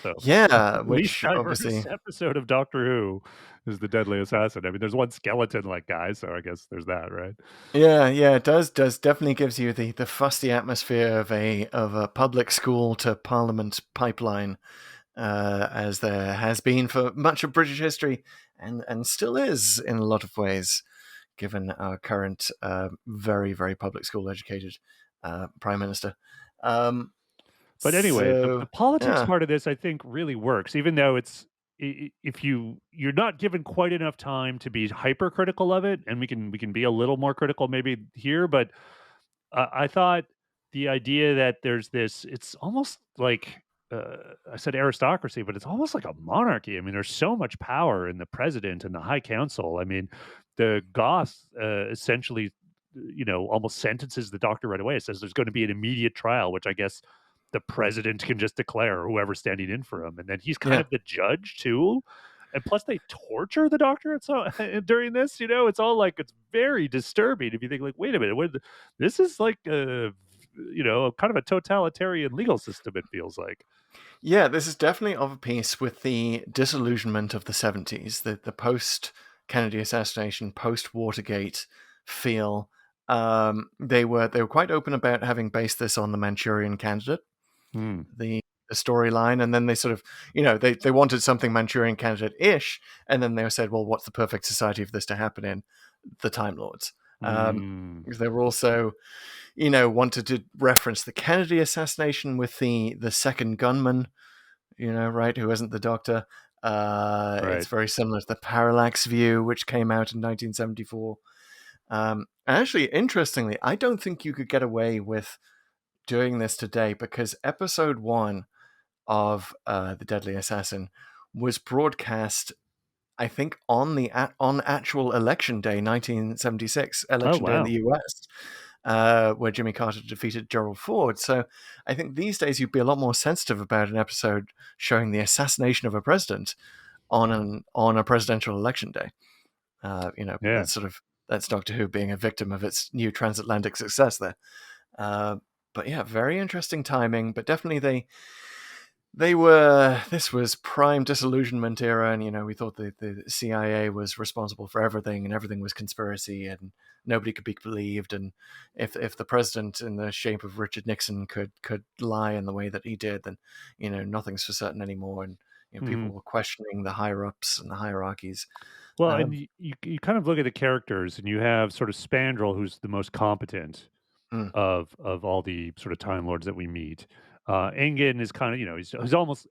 So, yeah, least which diverse obviously, episode of Doctor Who is the Deadly Assassin. I mean, there's one skeleton-like guy, so I guess there's that, right? yeah, it does definitely gives you the fusty atmosphere of a public school to parliament pipeline, as there has been for much of British history, and still is in a lot of ways, given our current very, very public school educated prime minister. Um, But anyway, the so politics yeah, part of this, I think, really works, even though it's if you're not given quite enough time to be hypercritical of it, and we can be a little more critical maybe here, but I thought the idea that there's this, it's almost like I said aristocracy, but it's almost like a monarchy. I mean, there's so much power in the president and the High Council. I mean, the Goth essentially, almost sentences the doctor right away. It says there's going to be an immediate trial, which I guess the president can just declare, or whoever's standing in for him, and then he's kind Yeah. of the judge too. And plus, they torture the doctor. So during this, it's all like it's very disturbing. If you think like, wait a minute, this is like kind of a totalitarian legal system. It feels like. Yeah, this is definitely of a piece with the disillusionment of the 70s, the post Kennedy assassination, post Watergate feel. They were quite open about having based this on the Manchurian Candidate, Hmm. the storyline, and then they sort of, they wanted something Manchurian Candidate-ish, and then they said, well, what's the perfect society for this to happen in? The Time Lords. Hmm. They were also, wanted to reference the Kennedy assassination with the second gunman, right, who isn't the doctor. It's Right. very similar to the parallax view, which came out in 1974. Actually, interestingly, I don't think you could get away with doing this today, because episode 1 of The Deadly Assassin was broadcast, I think, on actual election day, 1976, Oh election day in the wow. US, where Jimmy Carter defeated Gerald Ford. So I think these days you'd be a lot more sensitive about an episode showing the assassination of a president on a presidential election day. Yeah. That's Doctor Who being a victim of its new transatlantic success there. Uh, but yeah, very interesting timing. But definitely this was prime disillusionment era, and we thought the CIA was responsible for everything, and everything was conspiracy, and nobody could be believed. And if the president in the shape of Richard Nixon could lie in the way that he did, then nothing's for certain anymore. And Hmm. people were questioning the higher ups and the hierarchies. Well, and um, you kind of look at the characters, and you have sort of Spandrel, who's the most competent mm, of all the sort of Time Lords that we meet. Engen is kind of,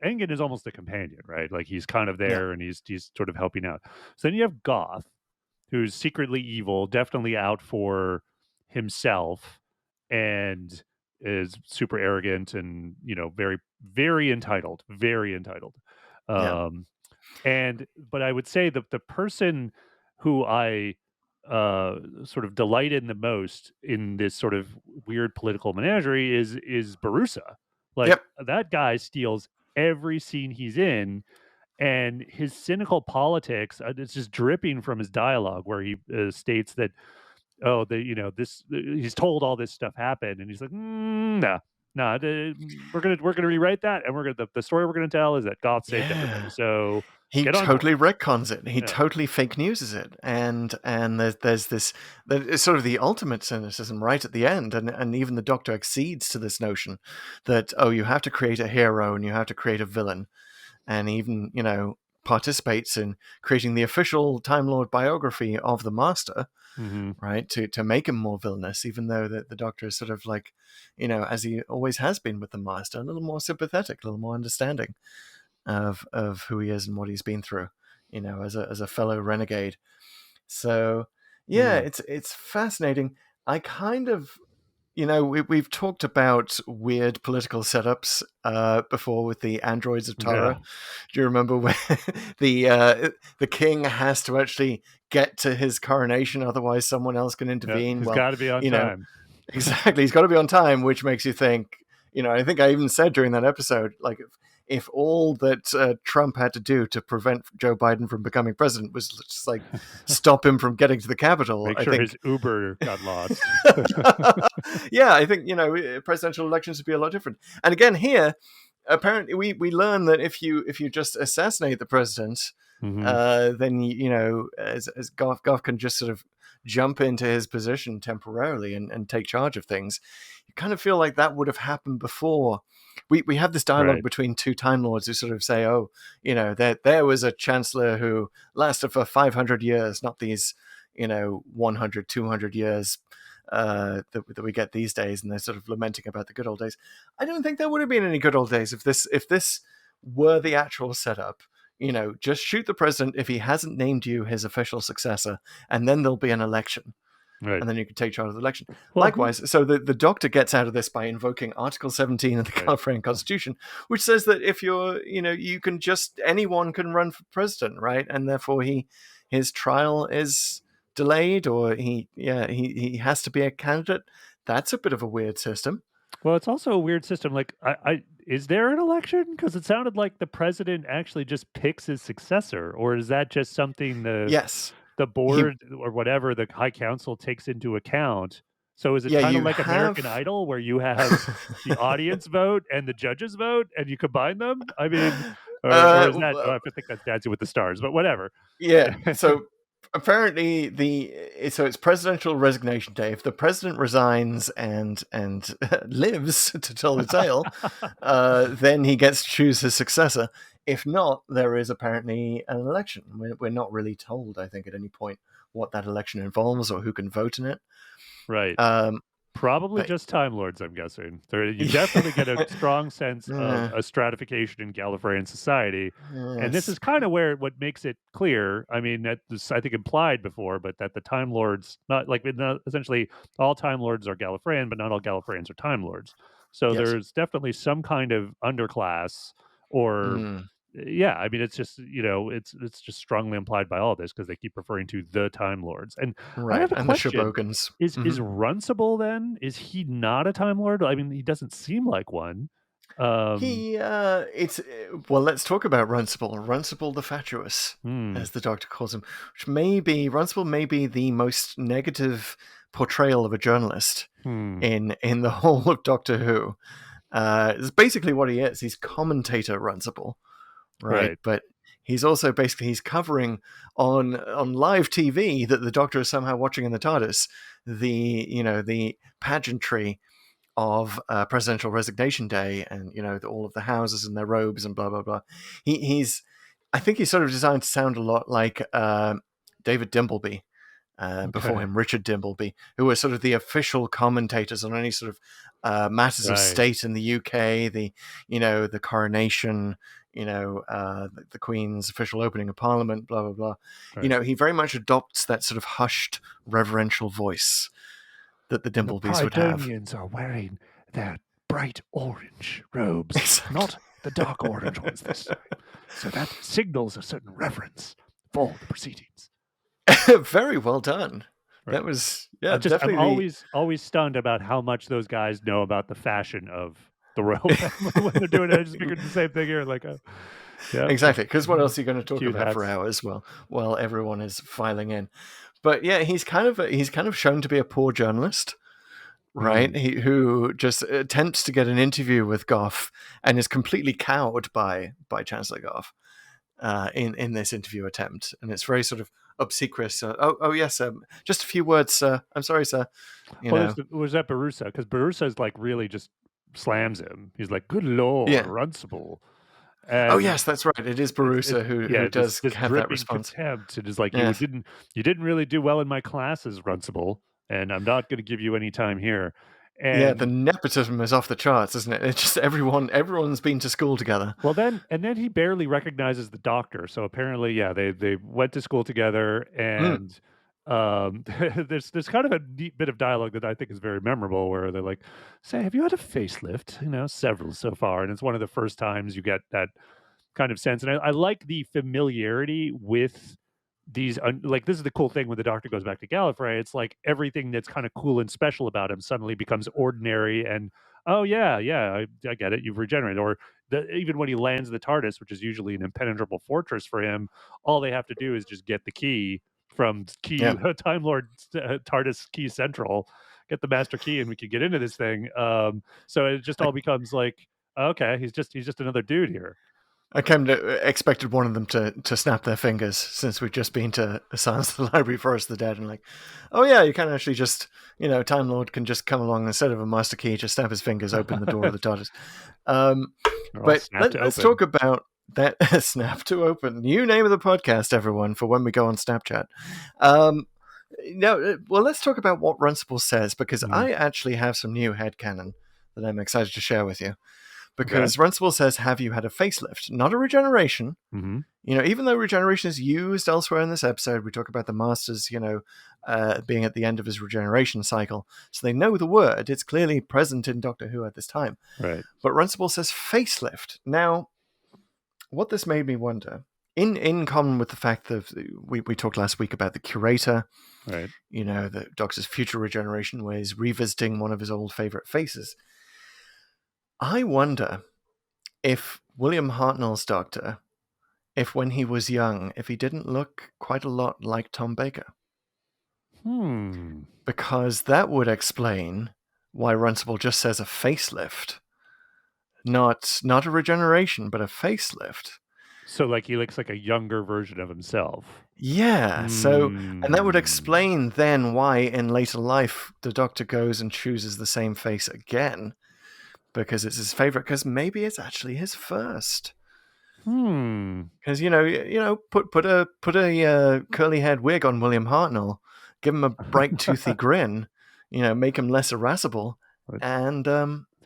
Engen is almost a companion, right? Like he's kind of yeah, there, and he's sort of helping out. So then you have Goth, who's secretly evil, definitely out for himself, and is super arrogant, and very very entitled, very entitled. yeah, Um, but I would say that the person who I sort of delight in the most in this sort of weird political menagerie is Barusa. Like yep, that guy steals every scene he's in, and his cynical politics, it's just dripping from his dialogue, where he states that, oh, he's told all this stuff happened, and he's like, no, no, we're gonna rewrite that, and the story we're gonna tell is that Goth saved everybody. yeah. So He get on board. totally retcons it. He Yeah. totally fake newses it, and there's this, that is sort of the ultimate cynicism right at the end, and even the Doctor accedes to this notion that, oh, you have to create a hero and you have to create a villain, and even participates in creating the official Time Lord biography of the Master, Hmm. right, to make him more villainous, even though the Doctor is sort of like, as he always has been with the Master, a little more sympathetic, a little more understanding of who he is and what he's been through, as a fellow renegade. So yeah, Mm. it's fascinating. I kind of, we've talked about weird political setups before with the androids of Tara. Yeah. Do you remember when the king has to actually get to his coronation, otherwise someone else can Yeah. intervene? He's Well, got to be on you know, time. exactly. He's got to be on time, which makes you think. I think I even said during that episode, like, if all that Trump had to do to prevent Joe Biden from becoming president was just like stop him from getting to the Capitol, Make I sure his think. Uber got lost. Yeah, I think presidential elections would be a lot different. And again, here, apparently, we learn that if you just assassinate the president, Hmm. then as Goff can just sort of jump into his position temporarily and take charge of things. You kind of feel like that would have happened before. We have this dialogue Right. between two Time Lords who sort of say, oh, there was a chancellor who lasted for 500 years, not these 100, 200 years that we get these days, and they're sort of lamenting about the good old days. I don't think there would have been any good old days if this were the actual setup. Just shoot the president if he hasn't named you his official successor, and then there'll be an election, Right. and then you can take charge of the election. Well, who? Likewise, so the Doctor gets out of this by invoking Article 17 of the Right. Gallifreyan Constitution, which says that if anyone can run for president, right? And therefore his trial is delayed, or he has to be a candidate. That's a bit of a weird system. Well, it's also a weird system. Like, I is there an election? Because it sounded like the president actually just picks his successor, or is that just something Yes. the He board or whatever the high council takes into account? So is it Yeah, kind of you like American have Idol, where you have the audience vote and the judges vote, and you combine them? I mean, or is that? Oh, I think that's Dancing with the Stars, but whatever. yeah. So apparently it's presidential resignation day. If the president resigns and lives to tell the tale, then he gets to choose his successor. If not, there is apparently an election. We're not really told, I think, at any point what that election involves or who can vote in it. Right. Um, Probably but just Time Lords, I'm guessing. You definitely get a strong sense of uh, a stratification in Gallifreyan society, and this yes, is kind of where what makes it clear. I mean, that was, I think, implied before, but that the Time Lords, not like essentially all Time Lords are Gallifreyan, but not all Gallifreyans are Time Lords. So yes. there's definitely some kind of underclass, or Mm, yeah, I mean, it's just it's just strongly implied by all this because they keep referring to the Time Lords. And I right. have a And the question: Shobogans. is Runcible then? Is he not a Time Lord? I mean, he doesn't seem like one. Um, It's well. Let's talk about Runcible. Runcible the fatuous, hmm, as the Doctor calls him, which may be Runcible may be the most negative portrayal of a journalist hmm, in the whole of Doctor Who. It's basically what he is. He's commentator Runcible, right? right. But he's also basically he's covering on live TV that the Doctor is somehow watching in the TARDIS the pageantry of presidential resignation day, and all of the houses and their robes and blah blah blah. He's I think he's sort of designed to sound a lot like David Dimbleby, before Okay, him Richard Dimbleby, who were sort of the official commentators on any sort of matters of right, state in the UK, the coronation, the Queen's official opening of Parliament, blah blah blah. right. He very much adopts that sort of hushed reverential voice that the And the Dimblebys would have. Prydonians are wearing their bright orange robes, Exactly. not the dark orange ones this time. So that signals a certain reverence for the proceedings. Very well done. That Right. was, I yeah, just I'm definitely always stunned about how much those guys know about the fashion of the royal family when they're doing it. I just figured the same thing here. Like, yeah, exactly, because what else are you going to talk cute about for hats. hours? Well, while everyone is filing in. But yeah, he's kind of shown to be a poor journalist, right? Mm, Who just attempts to get an interview with Goff and is completely cowed by Chancellor Goff in this interview attempt, and it's very sort of obsequious. Oh yes, just a few words, sir. I'm sorry, sir. You well, know, was that Barusa? Because Barusa's like really just slams him. He's like, "Good lord, yeah. Runcible," Oh and yes, that's right. It is it's Barusa who yeah, does this have that dripping response. contempt. It is like Yes. you didn't really do well in my classes, Runcible, and I'm not going to give you any time here. Yeah, the And nepotism is off the charts, isn't it? It's just everyone's been to school together. well, then he barely recognizes the doctor. So apparently, yeah, they went to school together, Mm, and there's kind of a neat bit of dialogue that I think is very memorable, where they're like, "Say, have you had a facelift? You know, several so far," and it's one of the first times you get that kind of sense. And I like the familiarity with these like this is the cool thing when the doctor goes back to Gallifrey. It's like everything that's kind of cool and special about him suddenly becomes ordinary. And oh yeah, I get it. You've regenerated. Or even when he lands the TARDIS, which is usually an impenetrable fortress for him, all they have to do is just get the key from key yeah. Time Lord TARDIS key central, get the master key, and we can get into this thing. So it just I, all becomes like, okay, he's just another dude here. I kind of expected one of them to snap their fingers, since we've just been to Silence of the Library, Forest of the Dead, and like, oh yeah, you can actually just, Time Lord can just come along instead of a master key, just snap his fingers, open the door of the TARDIS. Um, They're all but snapped to let's open. talk about that snap to open. New name of the podcast, everyone, for when we go on Snapchat. Um, well, let's talk about what Runcible says, because Mm, I actually have some new headcanon that I'm excited to share with you. okay. Because Runcible says, "Have you had a facelift? Not a regeneration." Mhm. Even though regeneration is used elsewhere in this episode, we talk about the Masters, being at the end of his regeneration cycle. So they know the word. It's clearly present in Doctor Who at this time. Right, But Runcible says facelift. Now, what this made me wonder, in common with the fact that we talked last week about the curator, right. the Doctor's future regeneration, where he's revisiting one of his old favorite faces. I wonder if William Hartnell's Doctor, if when he was young, if he didn't look quite a lot like Tom Baker. Because that would explain why Runcible just says a facelift. Not a regeneration, but a facelift. So, like, he looks like a younger version of himself. Yeah, and that would explain then why in later life the Doctor goes and chooses the same face again, because it's his favorite, because maybe it's actually his first. Because put a curly haired wig on William Hartnell, give him a bright toothy grin, make him less irascible, and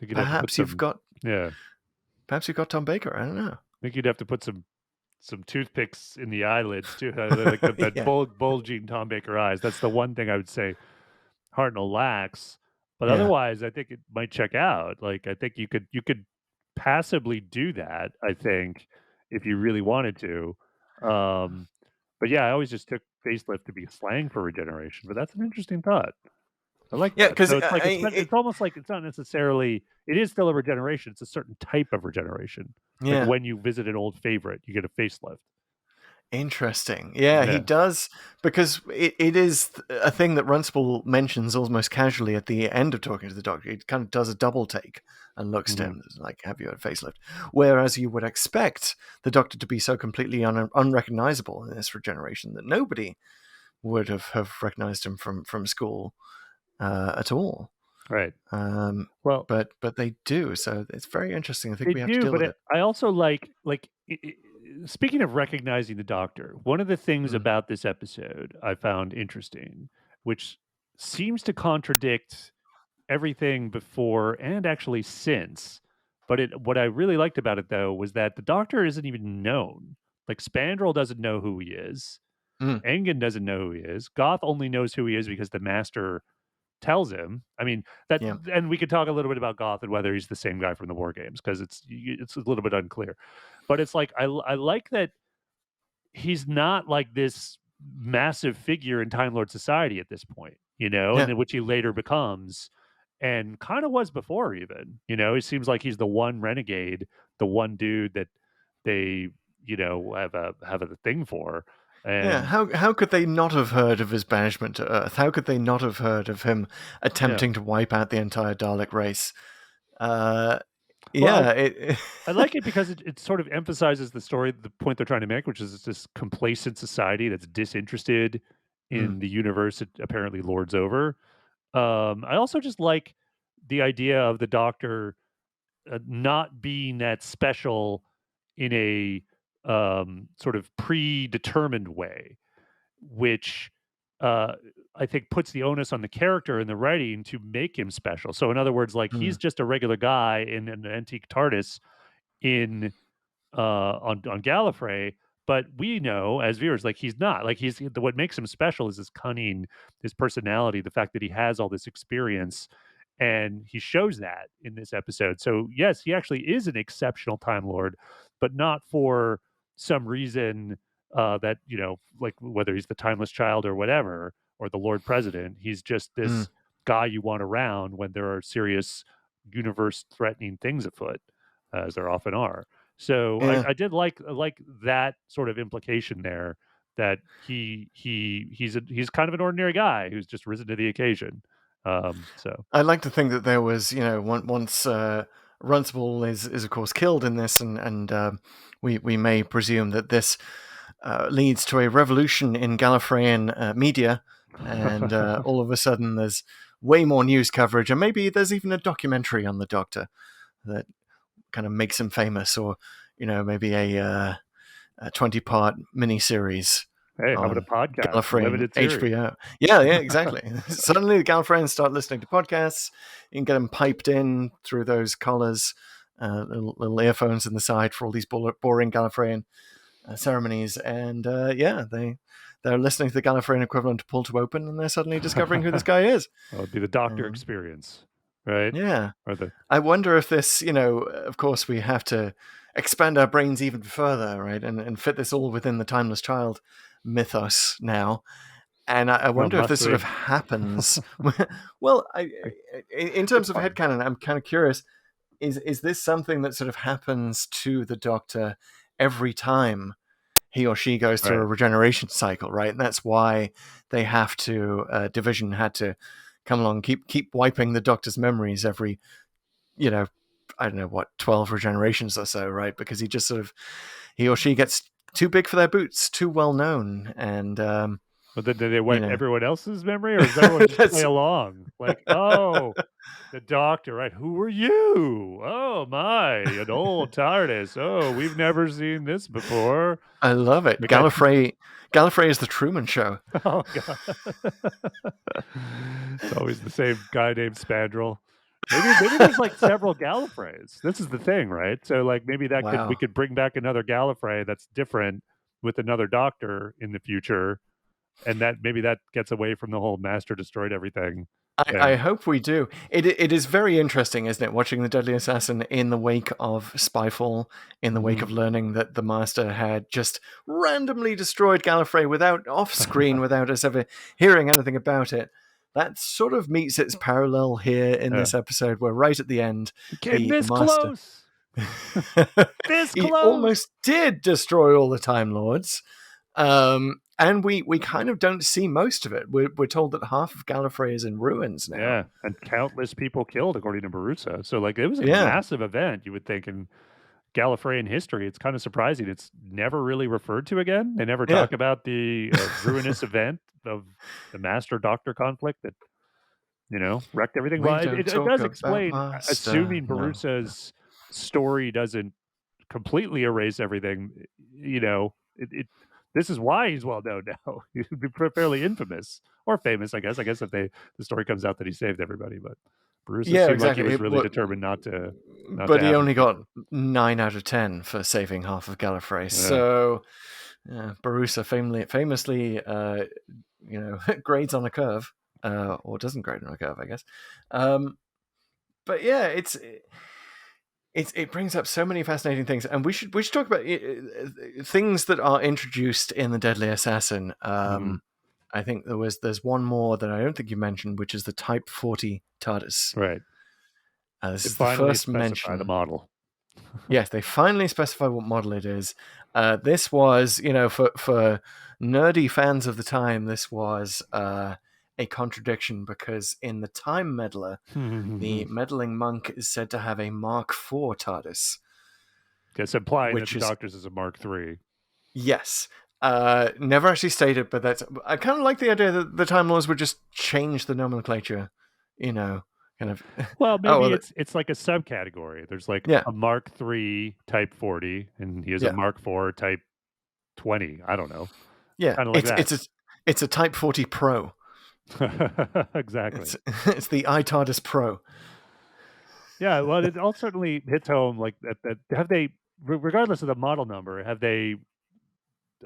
perhaps you've got Tom Baker. I don't know. I think you'd have to put some toothpicks in the eyelids too, like that Yeah. bulging Tom Baker eyes. That's the one thing I would say Hartnell lacks. But Yeah. otherwise, I think it might check out. Like, I think you could passably do that. I think if you really wanted to. But yeah, I always just took facelift to be slang for regeneration. But that's an interesting thought. I like Yeah, that. because So it's like it's almost like it's not necessarily. It is still a regeneration. It's a certain type of regeneration. Like yeah. when you visit an old favorite, you get a facelift. Interesting. Yeah, he does, because it is a thing that Runcible mentions almost casually at the end of talking to the Doctor. He kind of does a double take and looks to him like, have you had a facelift? Whereas you would expect the Doctor to be so completely unrecognizable in this regeneration that nobody would have recognized him from school at all. Right. Well, but they do, so it's very interesting. I think we have to deal with it. I also like speaking of recognizing the Doctor, one of the things about this episode I found interesting, which seems to contradict everything before and actually since. But what I really liked about it though was that the Doctor isn't even known. Like Spandrel doesn't know who he is. Engen doesn't know who he is. Goth only knows who he is because the Master tells him. I mean and we could talk a little bit about Goth and whether he's the same guy from the War Games, because it's a little bit unclear. But it's like I like that he's not like this massive figure in Time Lord society at this point, and in which he later becomes, and kind of was before even. It seems like he's the one renegade, the one dude that they have a thing for. And how could they not have heard of his banishment to Earth? How could they not have heard of him attempting to wipe out the entire Dalek race? I like it because it sort of emphasizes the point they're trying to make, which is it's this complacent society that's disinterested in the universe it apparently lords over. I also just like the idea of the Doctor not being that special in a sort of predetermined way, which I think puts the onus on the character in the writing to make him special. So, in other words, like he's just a regular guy in an antique TARDIS in on Gallifrey, but we know as viewers, like he's not. Like what makes him special is his cunning, his personality, the fact that he has all this experience, and he shows that in this episode. So yes, he actually is an exceptional Time Lord, but not for some reason that like whether he's the timeless child or whatever, or the Lord President. He's just this guy you want around when there are serious universe-threatening things afoot, as there often are. So I did like that sort of implication there, that he's kind of an ordinary guy who's just risen to the occasion. So I'd like to think that there was, once Runcible is of course killed in this, and we may presume that this leads to a revolution in Gallifreyan media, and all of a sudden there's way more news coverage, and maybe there's even a documentary on the Doctor that kind of makes him famous, or maybe a 20-part miniseries. Hey, how about a podcast? Gallifreyan HBO. Yeah, exactly. Suddenly the Gallifreyans start listening to podcasts. You can get them piped in through those collars, little earphones in the side for all these boring Gallifreyan ceremonies. And they're listening to the Gallifreyan equivalent to Pull to Open, and they're suddenly discovering who this guy is. Well, it'd be the Doctor experience, right? Yeah. I wonder if this, of course we have to expand our brains even further, right? And fit this all within the Timeless Child mythos now. And I wonder if this sort of happens. Well, in terms of headcanon, I'm kind of curious. is this something that sort of happens to the Doctor every time he or she goes through Right. a regeneration cycle, right? And that's why they have to Division had to come along, keep wiping the Doctor's memories every, you know, I don't know what, 12 regenerations or so, right? Because he just sort of, he or she gets too big for their boots, too well known, and But then, did they you wipe know, everyone else's memory, or does everyone just play that's along? Like, oh, the Doctor, right? Who are you? Oh my, an old TARDIS. Oh, we've never seen this before. I love it. Like I, Gallifrey is the Truman Show. oh god, it's always the same guy named Spandrel. Maybe there's like several Gallifreys. This is the thing, right? So like maybe that could we Wow. could bring back another Gallifrey that's different with another Doctor in the future, and that maybe that gets away from the whole Master destroyed everything I thing. hope we do. It is very interesting, isn't it, watching the Deadly Assassin in the wake of Spyfall, in the wake of Mhm. learning that the Master had just randomly destroyed Gallifrey without off screen, without us ever hearing anything about it. That sort of meets its parallel here in Yeah. this episode, where right at the end, We came the this Master close. This he close. almost did destroy all the Time Lords. And we kind of don't see most of it. We're told that half of Gallifrey is in ruins now. Yeah, and countless people killed according to Barusa. So like it was a Yeah, massive event, you would think, in Gallifreyan history. It's kind of surprising it's never really referred to again. They never yeah. talk about the ruinous event of the Master Doctor conflict that, wrecked everything. We Well, don't it talk does about explain, Master. assuming No. Barusa's story doesn't completely erase everything, it this is why he's well known now. He'd be fairly infamous or famous, I guess. I guess if the story comes out that he saved everybody, but Barusa Yeah, seemed like he exactly. was really determined not to But he happen to only got people. 9 out of 10 for saving half of Gallifrey. Yeah. So, Barusa famously, grades on a curve, or doesn't grade on a curve, I guess. But yeah, it brings up so many fascinating things, and we should talk about things that are introduced in the Deadly Assassin. Mhm. I think there's one more that I don't think you mentioned, which is the Type 40 TARDIS. Right. This They is the finally first specify the mention. model. Yes, they finally specify what model it is. This was, for nerdy fans of the time, this was a contradiction, because in the Time Meddler, the meddling monk is said to have a Mark IV TARDIS, It's implying that which the is, Doctor's is a Mark III. yes, never actually stated, but I kind of like the idea that the Time Lords would just change the nomenclature, kind of. Well, Oh maybe well, it's like a subcategory. There's like yeah, a Mark III Type 40, and he has a yeah, Mark IV Type 20. I don't know. yeah. Kind of like It's that. it's a it's a Type 40 Pro. Exactly. It's the iTardis Pro. Yeah, well, it all certainly hits home like that have they regardless of the model number, have they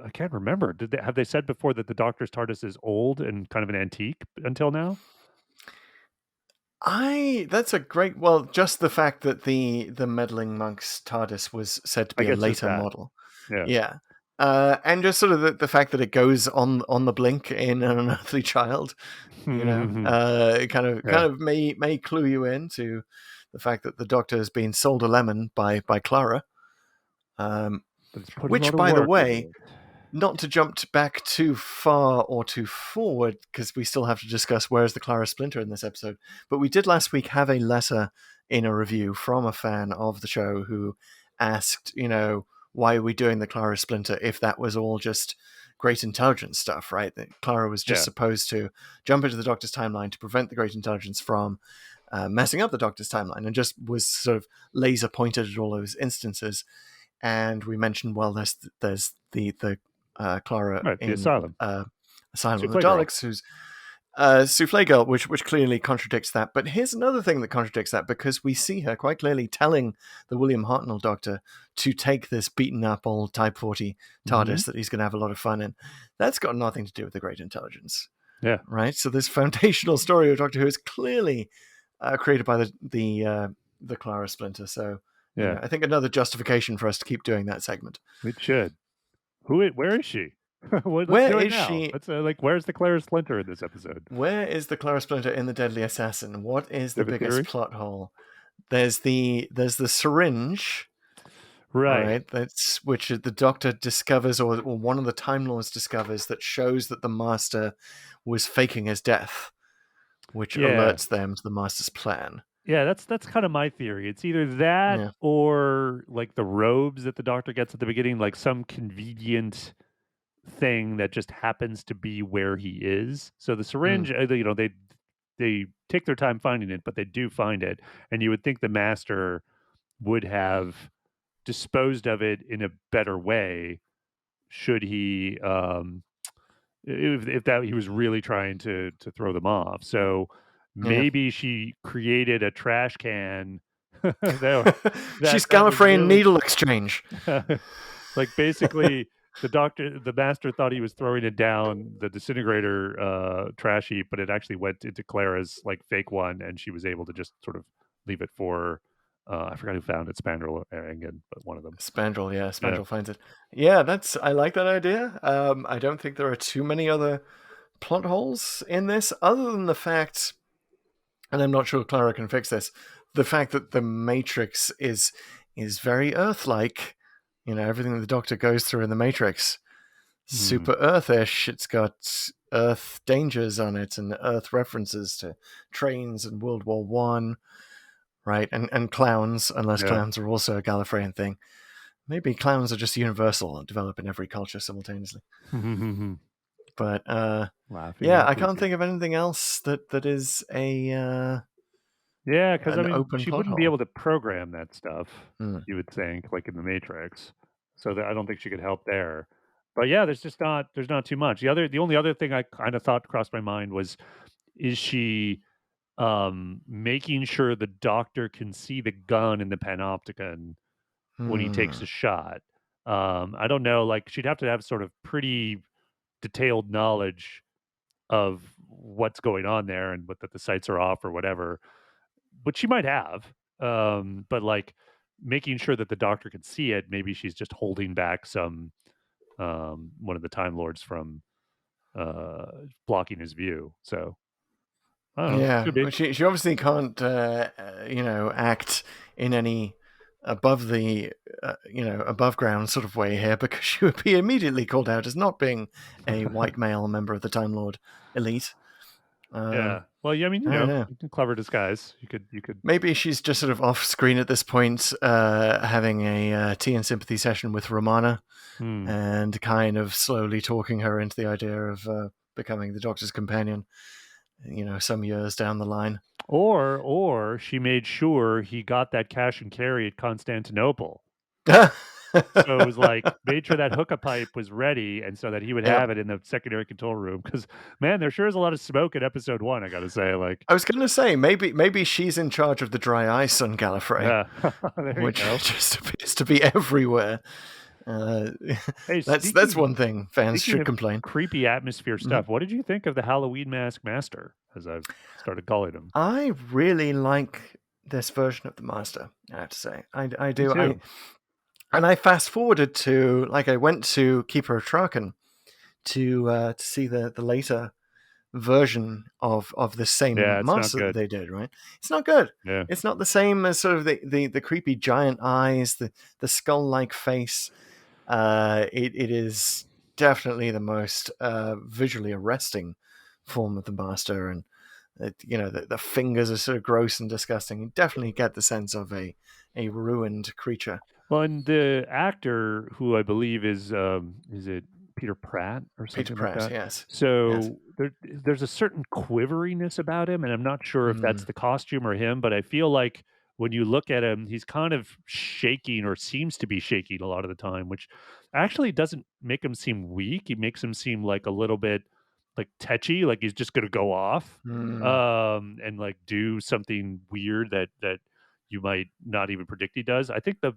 I can't remember. Have they said before that the Doctor's TARDIS is old and kind of an antique until now? That's a great, well, just the fact that the meddling monk's TARDIS was said to I be a guess just later that. model. Yeah. Yeah. And just sort of the fact that it goes on the blink in an unearthly child, kind Yeah. of may clue you in to the fact that the Doctor has been sold a lemon by Clara. But it's put a lot Which, of by the work into way, it. not to jump back too far or too forward, because we still have to discuss where's the Clara Splinter in this episode, but we did last week have a letter in a review from a fan of the show who asked, why are we doing the Clara Splinter if that was all just great intelligence stuff, right? That Clara was just Yeah. supposed to jump into the Doctor's timeline to prevent the great intelligence from messing up the Doctor's timeline, and just was sort of laser pointed at all those instances. And we mentioned, well, there's the Clara Right, the in asylum. Asylum of the Souffle girl. Daleks, who's Souffle Girl, which clearly contradicts that. But here's another thing that contradicts that, because we see her quite clearly telling the William Hartnell Doctor to take this beaten up old Type 40 Mhm. TARDIS that he's going to have a lot of fun in. That's got nothing to do with the Great Intelligence, Yeah. right? So this foundational story of Doctor Who is clearly created by the Clara Splinter. So Yeah. I think another justification for us to keep doing that segment. It should. Where is she? Let's Where do it is now. she? Let's where's the Clara Splinter in this episode? Where is the Clara Splinter in the Deadly Assassin? What is Do the you have a biggest theory? plot hole? there's the syringe, all Right. right, that's which the Doctor discovers, or one of the Time Lords discovers, that shows that the Master was faking his death, which Yeah. alerts them to the Master's plan. Yeah, that's kind of my theory. It's either that Yeah. or like the robes that the doctor gets at the beginning, like some convenient thing that just happens to be where he is. So the Mm. syringe, they take their time finding it, but they do find it, and you would think the master would have disposed of it in a better way should he if that he was really trying to throw them off. So Yeah. maybe she created a trash can that She's that was Gallifreyan really needle exchange. like basically the master thought he was throwing it down the disintegrator trash heap, but it actually went into Clara's like fake one, and she was able to just sort of leave it for I forgot who found it, Spandrel or Engen, but one of them. Spandrel, yeah, Yeah. Spandrel finds it. Yeah, I like that idea. I don't think there are too many other plot holes in this, other than the fact, and I'm not sure Clara can fix this, the fact that the Matrix is very Earth-like. You know, everything that the Doctor goes through in the Matrix, Hmm. super Earth-ish. It's got Earth dangers on it and Earth references to trains and World War I, right? And clowns, unless Yeah. clowns are also a Gallifreyan thing. Maybe clowns are just universal and develop in every culture simultaneously. But Laughing yeah, and I can't creepy. think of anything else that is Yeah, because I an mean, open she plot wouldn't be hole. able to program that stuff, Hmm. you would think, like in the Matrix. So that I don't think she could help there. But yeah, there's not too much. The only other thing I kind of thought crossed my mind was, is she making sure the doctor can see the gun in the panopticon when he takes a Hmm. shot? I don't know, like she'd have to have sort of pretty detailed knowledge of what's going on there and what that the sights are off or whatever, which she might have. But like making sure that the doctor can see it, maybe she's just holding back some one of the Time Lords from uh blocking his view. So I don't know. Yeah, Could be. well, she obviously can't act in any above the above ground sort of way here, because she would be immediately called out as not being a white male member of the Time Lord elite. Yeah. Well, yeah, I mean, I don't know. clever disguise. You could Maybe she's just sort of off screen at this point, having a tea and sympathy session with Romana, hmm. and kind of slowly talking her into the idea of becoming the Doctor's companion. Some years down the line. Or she made sure he got that cash and carry at Constantinople. So it was like, made sure that hookah pipe was ready, and so that he would Yep. have it in the secondary control room. Because man, there sure is a lot of smoke in episode 1, I gotta say, like I was going to say, maybe she's in charge of the dry ice on Gallifrey, yeah. There you which go. just appears to be everywhere. Uh, Hey, that's one thing fans speaking should of complain. creepy atmosphere Mhm. stuff, what did you think of the Halloween Mask Master, as I've started calling him? I really like this version of the Master. I have to say, I Me do. too. I fast forwarded to, like, I went to Keeper of Traken to see the later version of the same Yeah, it's not monster that good. they did, right? It's not good. Yeah. It's not the same as sort of the creepy giant eyes, the skull like face. It is definitely the most visually arresting form of the Master, and the fingers are sort of gross and disgusting. You definitely get the sense of a ruined creature. Well, and the actor who I believe is it Peter Pratt or Peter something like Pratt, that? yes, yes. So there's a certain quiveriness about him, and I'm not sure if that's Mm, the costume or him, but I feel like when you look at him, he's kind of shaking or seems to be shaking a lot of the time, which actually doesn't make him seem weak. He makes him seem like a little bit like tetchy, like he's just gonna go off mm, and like do something weird that you might not even predict he does. I think the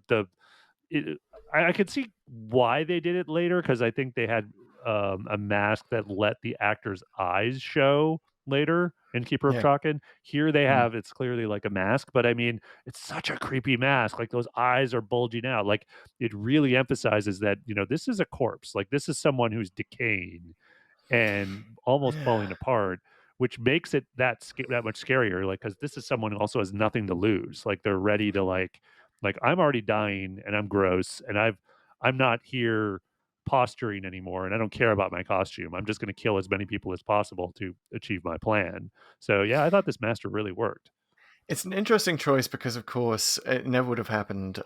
it I could see why they did it later, because I think they had, a mask that let the actor's eyes show later in Keeper of yeah. Traken. Here they Mm. have it's clearly like a mask, but I mean, it's such a creepy mask, like, those eyes are bulging out, like, it really emphasizes that, this is a corpse, like, this is someone who's decaying and almost falling Yeah. apart, which makes it that much scarier. Like, because this is someone who also has nothing to lose. Like they're ready to like I'm already dying and I'm gross and I'm not here posturing anymore and I don't care about my costume. I'm just going to kill as many people as possible to achieve my plan. So yeah, I thought this master really worked. It's an interesting choice because, of course, it never would have happened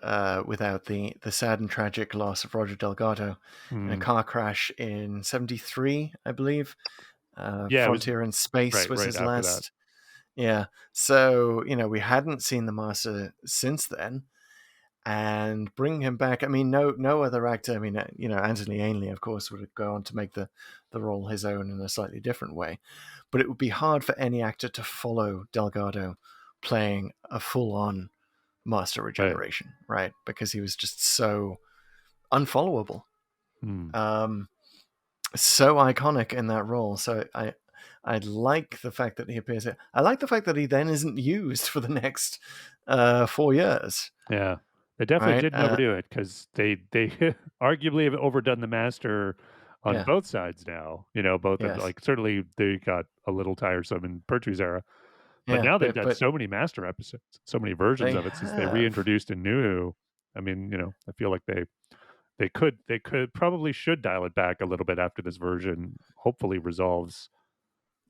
without the sad and tragic loss of Roger Delgado in a Hmm. car crash in '73, I believe. Yeah, it was Frontier in Space was right his after that. last. Yeah. So, we hadn't seen the Master since then. And bring him back. I mean, no other actor. I mean, Anthony Ainley, of course, would go on to make the role his own in a slightly different way. But it would be hard for any actor to follow Delgado playing a full-on Master Right. Regeneration, right? Because he was just so unfollowable, Hmm. um, so iconic in that role. So I like the fact that he appears here. I like the fact that he then isn't used for the next 4 years, Yeah. They definitely right? didn't overdo it because they arguably have overdone the master on Yeah. both sides now. Both of Yes. like certainly they got a little tiresome in Pertwee's era, but Yeah, now they've got but so many master episodes, so many versions they of it since they have. reintroduced in New Who. I mean, I feel like they could probably should dial it back a little bit after this version hopefully resolves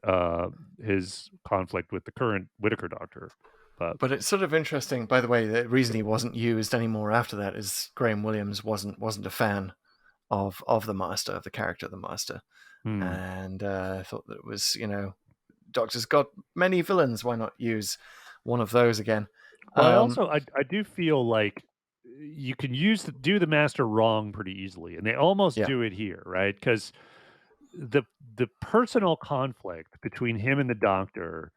uh his conflict with the current Whitaker Doctor. But But it's sort of interesting. By the way, the reason he wasn't used anymore after that is Graham Williams wasn't a fan of the Master, of the character of the Master, hmm. and thought that it was Doctor's got many villains. Why not use one of those again? Well, I Um, also I do feel like you can do the master wrong pretty easily, and they almost yeah. do it here, right? Because the the personal conflict between him and the doctor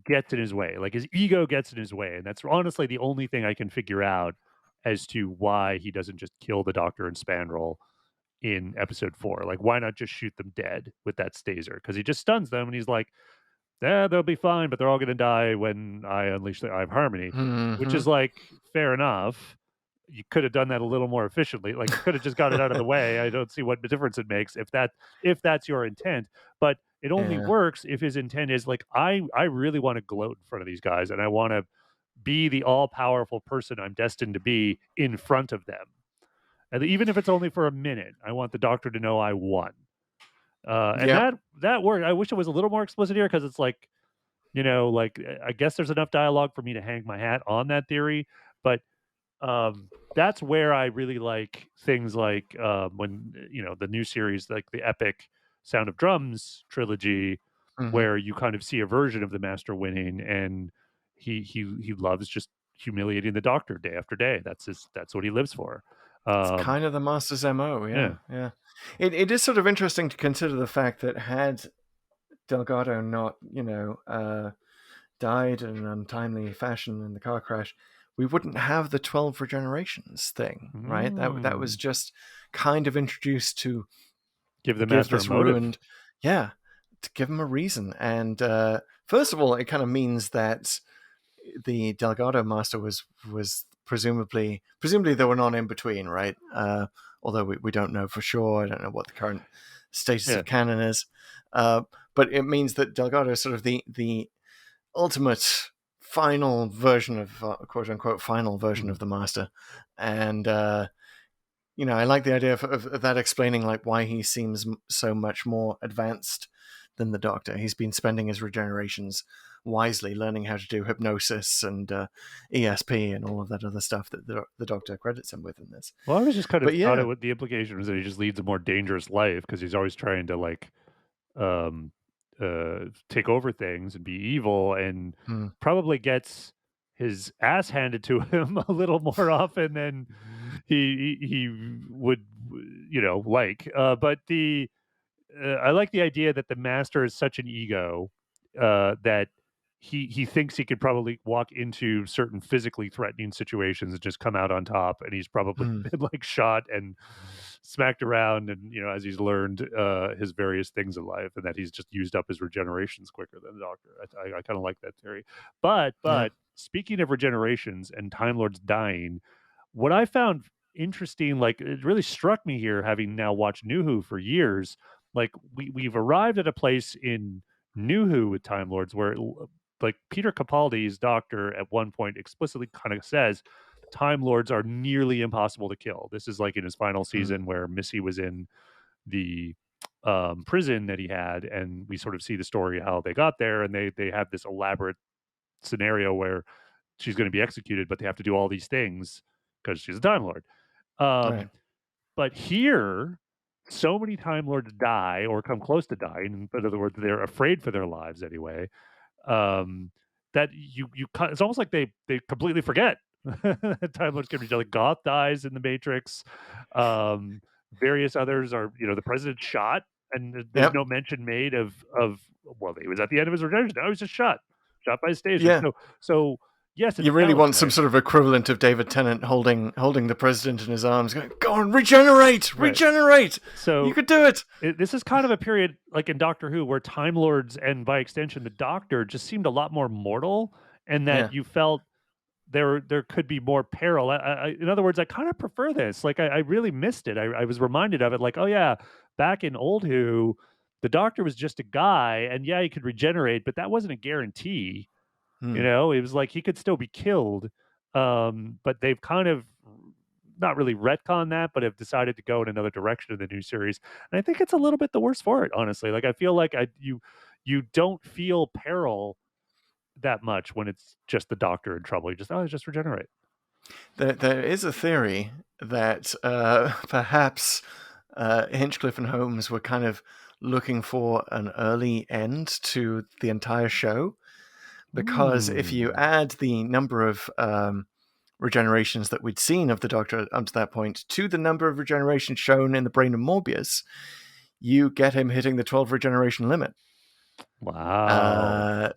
gets in his way. Like his ego gets in his way, and that's honestly the only thing I can figure out as to why he doesn't just kill the doctor and Spandrel in episode 4. Like, why not just shoot them dead with that staser? Because he just stuns them, and he's like, yeah, they'll be fine, but they're all gonna die when I unleash the Eye of Harmony, which Hmm. is like fair enough. You could have done that a little more efficiently. Like you could have just got it out of the way. I don't see what the difference it makes if that's your intent. But it only Yeah. works if his intent is like I really want to gloat in front of these guys and I want to be the all powerful person I'm destined to be in front of them. And even if it's only for a minute, I want the doctor to know I won. And Yep. that worked. I wish it was a little more explicit here because it's like like I guess there's enough dialogue for me to hang my hat on that theory, but that's where I really like things like when the new series, like the epic Sound of Drums trilogy, Hmm. where you kind of see a version of the Master winning, and he loves just humiliating the Doctor day after day. That's what he lives for. It's Um, kind of the Master's MO. yeah. Yeah. Yeah. It is sort of interesting to consider the fact that had Delgado not, died in an untimely fashion in the car crash, we wouldn't have the 12 regenerations thing, right? That was Mm. just kind of introduced to Give the give Master a this motive. ruined, yeah, to give him a reason. And first of all, it kind of means that the Delgado Master was presumably there were none in between, right? Although we don't know for sure. I don't know what the current status Yeah. of canon is. But it means that Delgado is sort of the ultimate final version of quote unquote final version Mhm. of the Master, and I like the idea of that explaining like why he seems so much more advanced than the Doctor. He's been spending his regenerations wisely, learning how to do hypnosis and ESP and all of that other stuff that the Doctor credits him with in this. Well, I was just kind of But thought yeah, the implication was that he just leads a more dangerous life because he's always trying to like um, take over things and be evil, and hmm, probably gets his ass handed to him a little more often than he would, like. But the I like the idea that the master is such an ego that he thinks he could probably walk into certain physically threatening situations and just come out on top, and he's probably hmm, been like shot and smacked around, and as he's learned his various things in life, and that he's just used up his regenerations quicker than the doctor. I kind of like that theory. But yeah, speaking of regenerations and Time Lords dying, what I found interesting, like it really struck me here, having now watched New Who for years, like we've arrived at a place in New Who with Time Lords, where like Peter Capaldi's doctor at one point explicitly kind of says Time Lords are nearly impossible to kill. This is like in his final Mm. season where Missy was in the prison that he had, and we sort of see the story how they got there, and they have this elaborate scenario where she's going to be executed, but they have to do all these things because she's a Time Lord. Right. Um, but here, so many Time Lords die or come close to dying. In other words, they're afraid for their lives anyway. Um, that it's almost like they completely forget that Time Lords can be like Goth dies in the Matrix. Um, Various others are, the president's shot, and there's Yep. no mention made of well, he was at the end of his redemption. No, he was just shot by a station. Yeah. So yes, it's You really want some Gallifrey, sort of equivalent of David Tennant holding the president in his arms, going, "Go on, regenerate, right? regenerate. You So could do it." this is kind of a period like in Doctor Who where Time Lords and by extension the Doctor just seemed a lot more mortal, and that Yeah. you felt there could be more peril. In other words, I kind of prefer this. Like I really missed it. I was reminded of it. Like, oh yeah, back in old Who, the Doctor was just a guy, and yeah, he could regenerate, but that wasn't a guarantee. Hmm. It was like he could still be killed. But they've kind of not really retcon that, but have decided to go in another direction in the new series. And I think it's a little bit the worse for it, honestly. Like I feel like you don't feel peril that much when it's just the Doctor in trouble. You just just regenerate. There is a theory that perhaps Hinchcliffe and Holmes were kind of looking for an early end to the entire show, because if you Hmm. add the number of regenerations that we'd seen of the Doctor up to that point to the number of regenerations shown in the brain of Morbius, you get him hitting the 12 regeneration limit. Wow. Uh,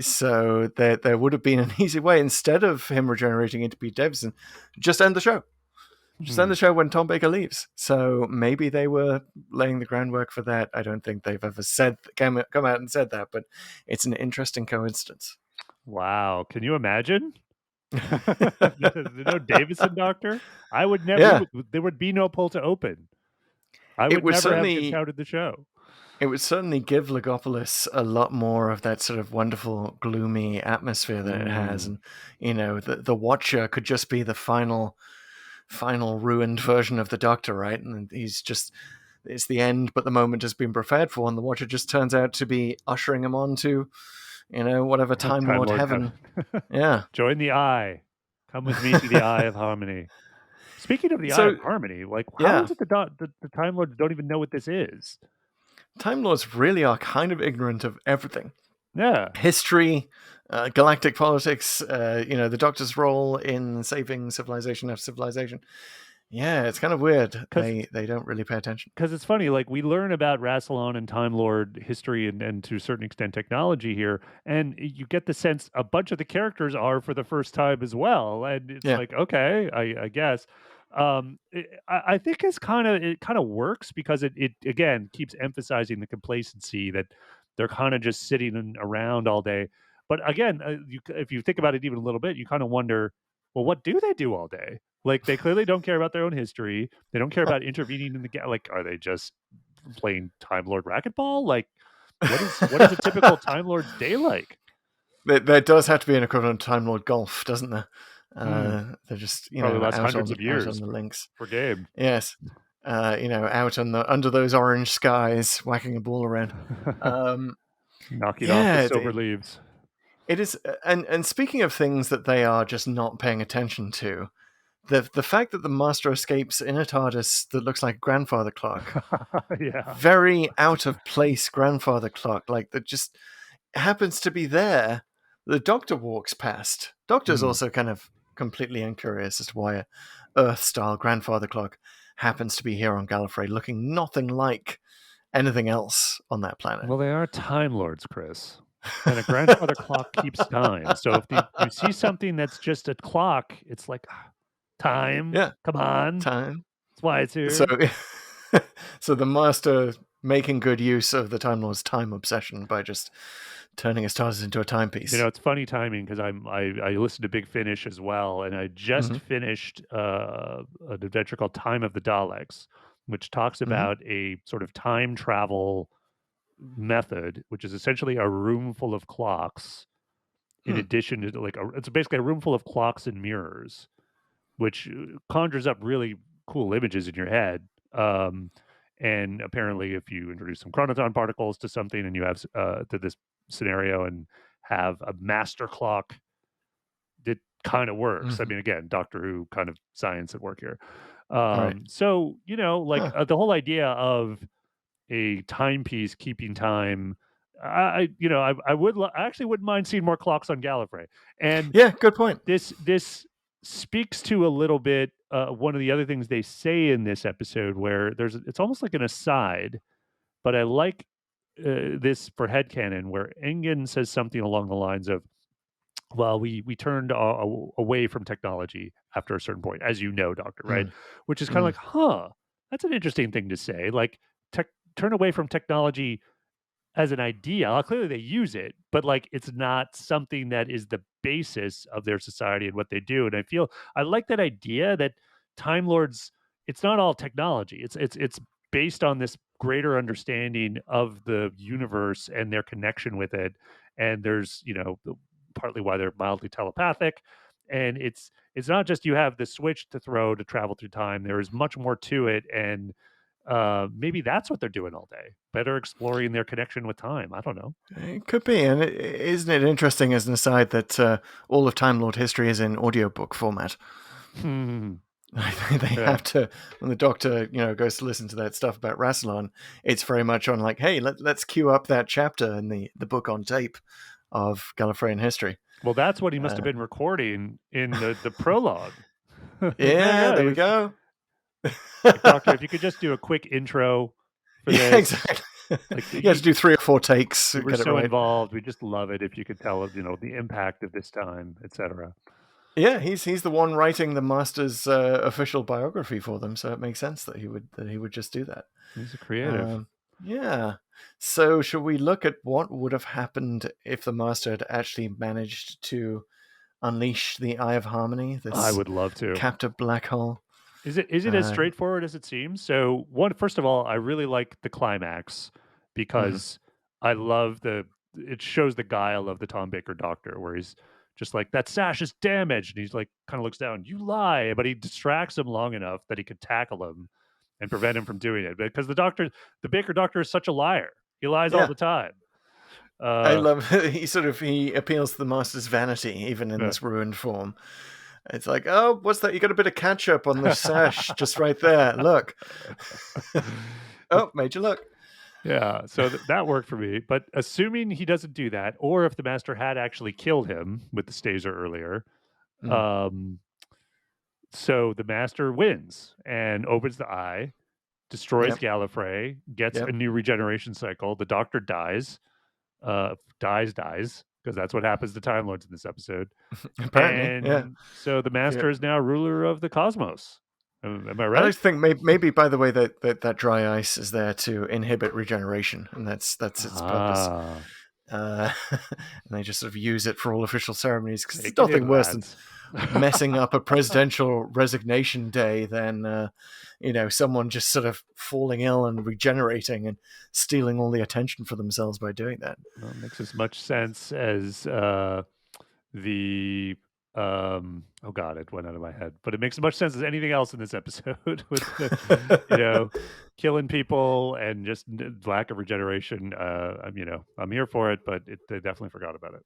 so there would have been an easy way, instead of him regenerating into Pete Davidson, just end the show. Just end Hmm. the show when Tom Baker leaves. So maybe they were laying the groundwork for that. I don't think they've ever come out and said that, but it's an interesting coincidence. Wow. Can you imagine? No Davison Doctor? I would never. Yeah, There would be no pull to open. I it would would never have certainly discounted the show. it would certainly give Legopolis a lot more of that sort of wonderful, gloomy atmosphere that it has, Mm. and the Watcher could just be the final ruined version of the Doctor, right? And it's the end, but the moment has been prepared for, and the Watcher just turns out to be ushering him on to, whatever Time Time Lord Lord heaven. Yeah. Join the Eye. Come with me to the Eye of Harmony. Speaking of the Eye of So Harmony, like how yeah, is it the Time Lords don't even know what this is? Time Lords really are kind of ignorant of everything. Yeah, History, galactic politics, the Doctor's role in saving civilization after civilization. Yeah, it's kind of weird. because They don't really pay attention. it's funny. Like we learn about Rassilon and Time Lord history and to a certain extent technology here, and you get the sense a bunch of the characters are for the first time as well. And it's Yeah, like, okay, I guess. I think it kind of works because it again keeps emphasizing the complacency that they're kind of just sitting around all day. But again, if you think about it even a little bit, you kind of wonder, well, what do they do all day? Like they clearly don't care about their own history. They don't care about intervening in the like. Are they just playing Time Lord racquetball? Like, what is a typical Time Lord's day like? there does have to be an equivalent to Time Lord golf, doesn't there? Hmm. They're just Probably lasts out hundreds on of years the links. per game. Yes, out on the under those orange skies, whacking a ball around. Um, Knocking off the yeah, silver leaves. it is. And speaking of things that they are just not paying attention to, the fact that the Master escapes in a TARDIS that looks like a grandfather clock, Yeah. very out of place grandfather clock, like that just happens to be there. The Doctor walks past. Doctor's Hmm. also kind of completely incurious as to why a Earth-style grandfather clock happens to be here on Gallifrey, looking nothing like anything else on that planet. Well, they are Time Lords, Chris. And a grandfather clock keeps time. So if you see something that's just a clock, it's like, time, Yeah, come on. time. That's why it's So, here. so the Master making good use of the Time Lord's time obsession by just turning his TARDIS into a timepiece. It's funny timing because I listened to Big Finish as well, and I just Hmm. finished an adventure called Time of the Daleks, which talks Hmm. about a sort of time travel method, which is essentially a room full of clocks in Hmm. addition to it's basically a room full of clocks and mirrors, which conjures up really cool images in your head. And apparently, if you introduce some chronoton particles to something and you have to this scenario and have a master clock, it kind of works. I Hmm. mean, again, Doctor Who kind of science at work here. Right. So Huh. the whole idea of a timepiece keeping time. I actually wouldn't mind seeing more clocks on Gallifrey. And Yeah. Good point. this speaks to a little bit one of the other things they say in this episode, where it's almost like an aside, but I like this for headcanon, where Engen says something along the lines of, well, we turned away from technology after a certain point, as you know, Doctor, right? Mm. Which is kind of Mm. like, huh, that's an interesting thing to say. Like, tech turn away from technology as an idea. Clearly they use it, but, like, it's not something that is the basis of their society and what they do, and I like that idea that Time Lords, it's not all technology. It's based on this greater understanding of the universe and their connection with it, and there's, partly why they're mildly telepathic, and it's not just you have the switch to throw to travel through time. There is much more to it, and maybe that's what they're doing all day. Better exploring their connection with time. I don't know. It could be, and isn't it interesting as an aside that all of Time Lord history is in audiobook format? Hmm. They Yeah. have to, when the Doctor, goes to listen to that stuff about Rassilon, it's very much on like, hey, let's queue up that chapter in the book on tape of Gallifreyan history. Well, that's what he must have Uh, been recording in the prologue. There you yeah, go. there we He's go. like, Doctor, if you could just do a quick intro for Yeah, this, exactly. like You have to do 3 or 4 takes we to were get it so right. involved. We just love it if you could tell, the impact of this time, etc. Yeah, he's the one writing the Master's official biography for them, so it makes sense that he would just do that. He's a creative. Um, yeah. So, should we look at what would have happened if the Master had actually managed to unleash the Eye of Harmony, I this would love to. captive black hole? Is it as Uh, straightforward as it seems? So, first of all, I really like the climax mhm. because I love it shows the guile of the Tom Baker Doctor, where he's just like, that sash is damaged, and he's like, kind of looks down, you lie, but he distracts him long enough that he could tackle him and prevent him from doing it, because the Baker Doctor is such a liar. He lies all Yeah, the time. I Uh, love he appeals to the Master's vanity even in yeah. this ruined form. It's like, oh, what's that? You got a bit of ketchup on the sash just right there. Look. Oh, made you look. Yeah, so that worked for me. But assuming he doesn't do that, or if the master had actually killed him with the staser earlier, Mm. um, so the master wins and opens the eye, destroys Yep. Gallifrey, gets a Yep. new regeneration cycle. The Doctor dies, dies, because that's what happens to Time Lords in this episode. Apparently, yeah. And so the Yeah. master is now ruler of the cosmos. Am I I right? like to think maybe by the way that dry ice is there to inhibit regeneration, and that's its purpose. Ah, And they just sort of use it for all official ceremonies because there's take it in, nothing worse than lads. messing up a presidential resignation day than someone just sort of falling ill and regenerating and stealing all the attention for themselves by doing that. Well, it makes as much sense as the oh god, it went out of my head. But it makes as much sense as anything else in this episode with the, you know, killing people and just lack of regeneration. I'm here for it, but they definitely forgot about it.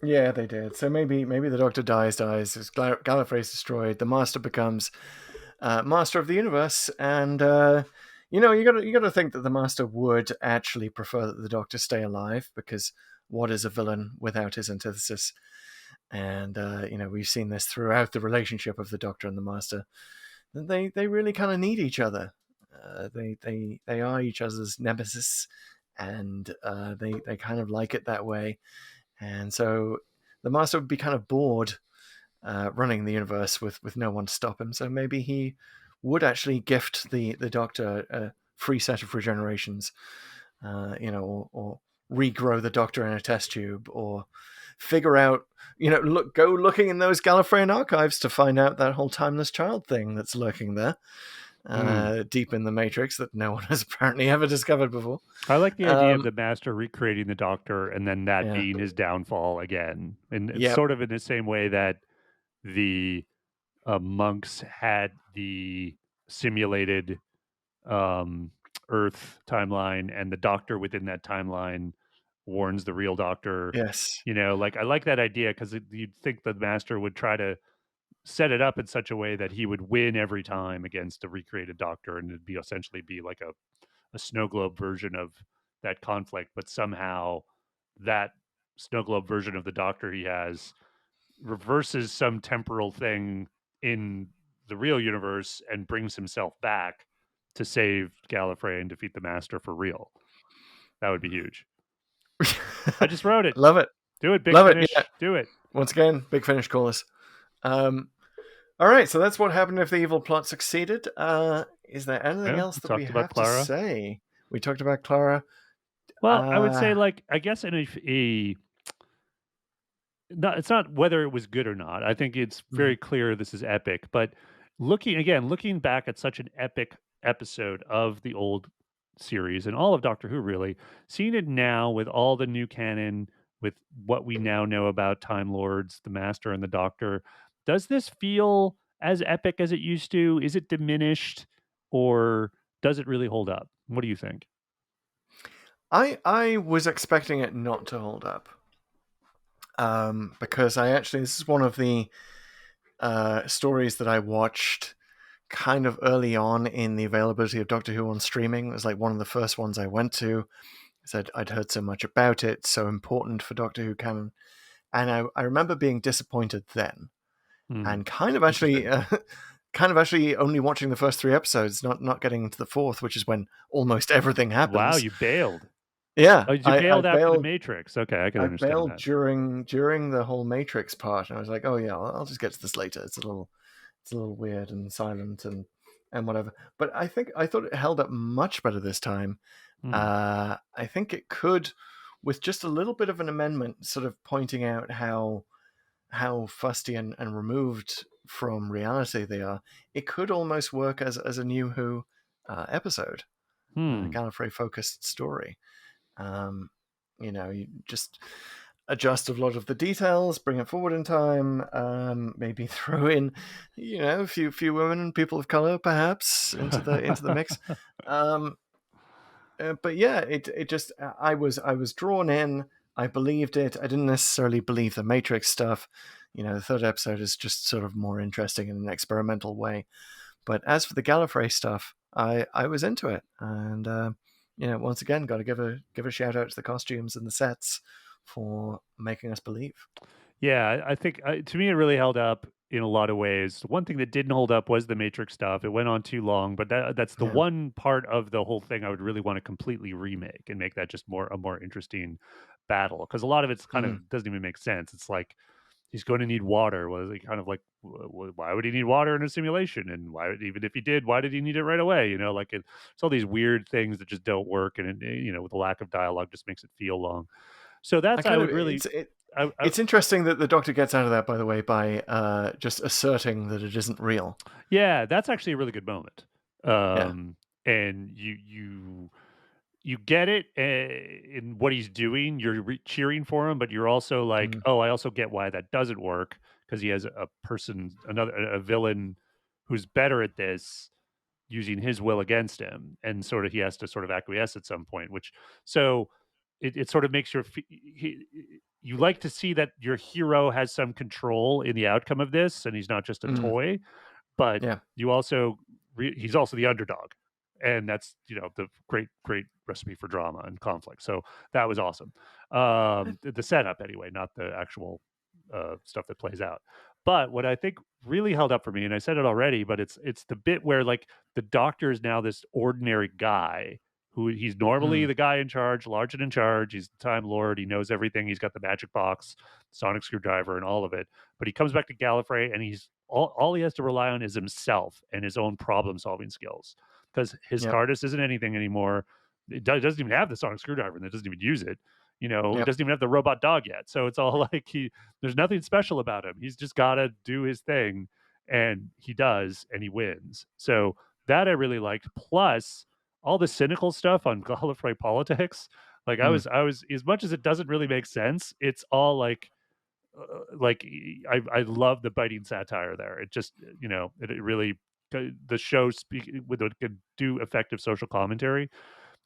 Yeah, they did. So maybe the Doctor dies. Gallifrey's destroyed. The Master becomes Master of the Universe, and you got to think that the Master would actually prefer that the Doctor stay alive because what is a villain without his antithesis? And we've seen this throughout the relationship of the Doctor and the Master. They really kind of need each other. They are each other's nemesis, and they kind of like it that way. And so the Master would be kind of bored running the universe with no one to stop him. So maybe he would actually gift the Doctor a free set of regenerations, or regrow the Doctor in a test tube, or figure out, go looking in those Gallifreyan archives to find out that whole timeless child thing that's lurking there. Mm. deep in the Matrix that no one has apparently ever discovered before. I like the idea of Um, the master recreating the Doctor and then that yeah. being his downfall again, and it's Yep. sort of in the same way that the, monks had the simulated, um, Earth timeline, and the Doctor within that timeline warns the real Doctor. Yes. Like, I like that idea because you'd think the master would try to set it up in such a way that he would win every time against a recreated Doctor, and it'd be essentially be like a snow globe version of that conflict, but somehow that snow globe version of the Doctor he has reverses some temporal thing in the real universe and brings himself back to save Gallifrey and defeat the Master for real. That would be huge. I just wrote it. Love it. Do it, Big Love it. Yeah. Finish. Do it. Once again, Big Finish call Um, all right, so that's what happened if the evil plot succeeded. Is there anything Yeah, else we that we talked about have to Clara. say? We talked about Clara. Well, I would say, Uh, like, I guess in a it's not whether it was good or not. I think it's mhm. very clear this is epic, but looking back at such an epic episode of the old series and all of Doctor Who really, seeing it now with all the new canon, with what we now know about Time Lords, the Master and the Doctor, does this feel as epic as it used to? Is it diminished or does it really hold up? What do you think? I was expecting it not to hold up because this is one of the stories that I watched kind of early on in the availability of Doctor Who on streaming. It was like one of the first ones I went to. I said I'd heard so much about it, so important for Doctor Who canon, and I remember being disappointed then, Hmm, and kind of actually. interesting. Kind of actually only watching the first three episodes, not getting into the fourth, which is when almost everything Wow, happens. you bailed. Yeah, Oh, you bailed after the Matrix. Okay, I can I understand bailed that. during the whole Matrix part, and I was like, oh yeah, I'll just get to this later. It's a little weird and silent and whatever. But I thought it held up much better this time. Hmm. I think it could, with just a little bit of an amendment, sort of pointing out how fusty and removed from reality they are. It could almost work as a New Who episode, Hmm. Gallifrey focused story. Um, you just adjust a lot of the details, bring it forward in time, maybe throw in, a few women and people of color perhaps into the mix. Um, but yeah, it just I was drawn in. I believed it. I didn't necessarily believe the Matrix stuff. The third episode is just sort of more interesting in an experimental way. But as for the Gallifrey stuff, I was into it, and once again, got to give a shout out to the costumes and the sets for making us believe. Yeah, I think to me it really held up in a lot of ways. One thing that didn't hold up was the Matrix stuff. It went on too long, but that's the Yeah. one part of the whole thing I would really want to completely remake and make that just more interesting battle because a lot of it's kind Mm. of doesn't even make sense. It's like he's going to need water. Was it kind of like why would he need water in a simulation? And even if he did, why did he need it right away? Like it's all these weird things that just don't work, and with the lack of dialogue just makes it feel long. So I that's I kind of would really. I it's interesting that the Doctor gets out of that, by the way, by just asserting that it isn't real. Yeah, that's actually a really good moment. Yeah. And you get it in what he's doing. You're cheering for him, but you're also like, Mm. oh, I also get why that doesn't work because he has a person, a villain who's better at this using his will against him, and sort of he has to sort of acquiesce at some point. Which so it sort of makes you like to see that your hero has some control in the outcome of this, and he's not just a Mm. toy, but Yeah. you also he's also the underdog, and that's the great recipe for drama and conflict. So that was awesome. The setup anyway, not the actual stuff that plays out. But what I think really held up for me, and I said it already, but it's the bit where like the doctor is now this ordinary guy who he's normally Mm. the guy in charge, large and in charge. He's the Time Lord. He knows everything. He's got the magic box, sonic screwdriver, and all of it. But he comes back to Gallifrey, and he's all he has to rely on is himself and his own problem solving skills because his Yep. TARDIS isn't anything anymore. It doesn't even have the sonic screwdriver and it doesn't even use it. It Yep. doesn't even have the robot dog yet. So it's all like there's nothing special about him. He's just got to do his thing and he does and he wins. So that I really liked. Plus, all the cynical stuff on Gallifrey politics. Like Mm. I was as much as it doesn't really make sense. It's all like I love the biting satire there. It just it really the show speak with it could do effective social commentary.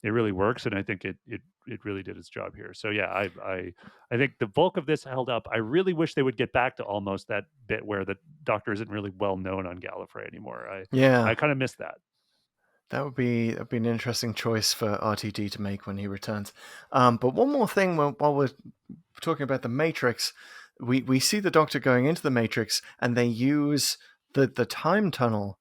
It really works, and I think it really did its job here. So yeah, I think the bulk of this held up. I really wish they would get back to almost that bit where the Doctor isn't really well known on Gallifrey anymore. I Yeah, kind of miss that. that'd be an interesting choice for RTD to make when he returns. But one more thing, while we're talking about the Matrix, we see the Doctor going into the Matrix, and they use the time tunnel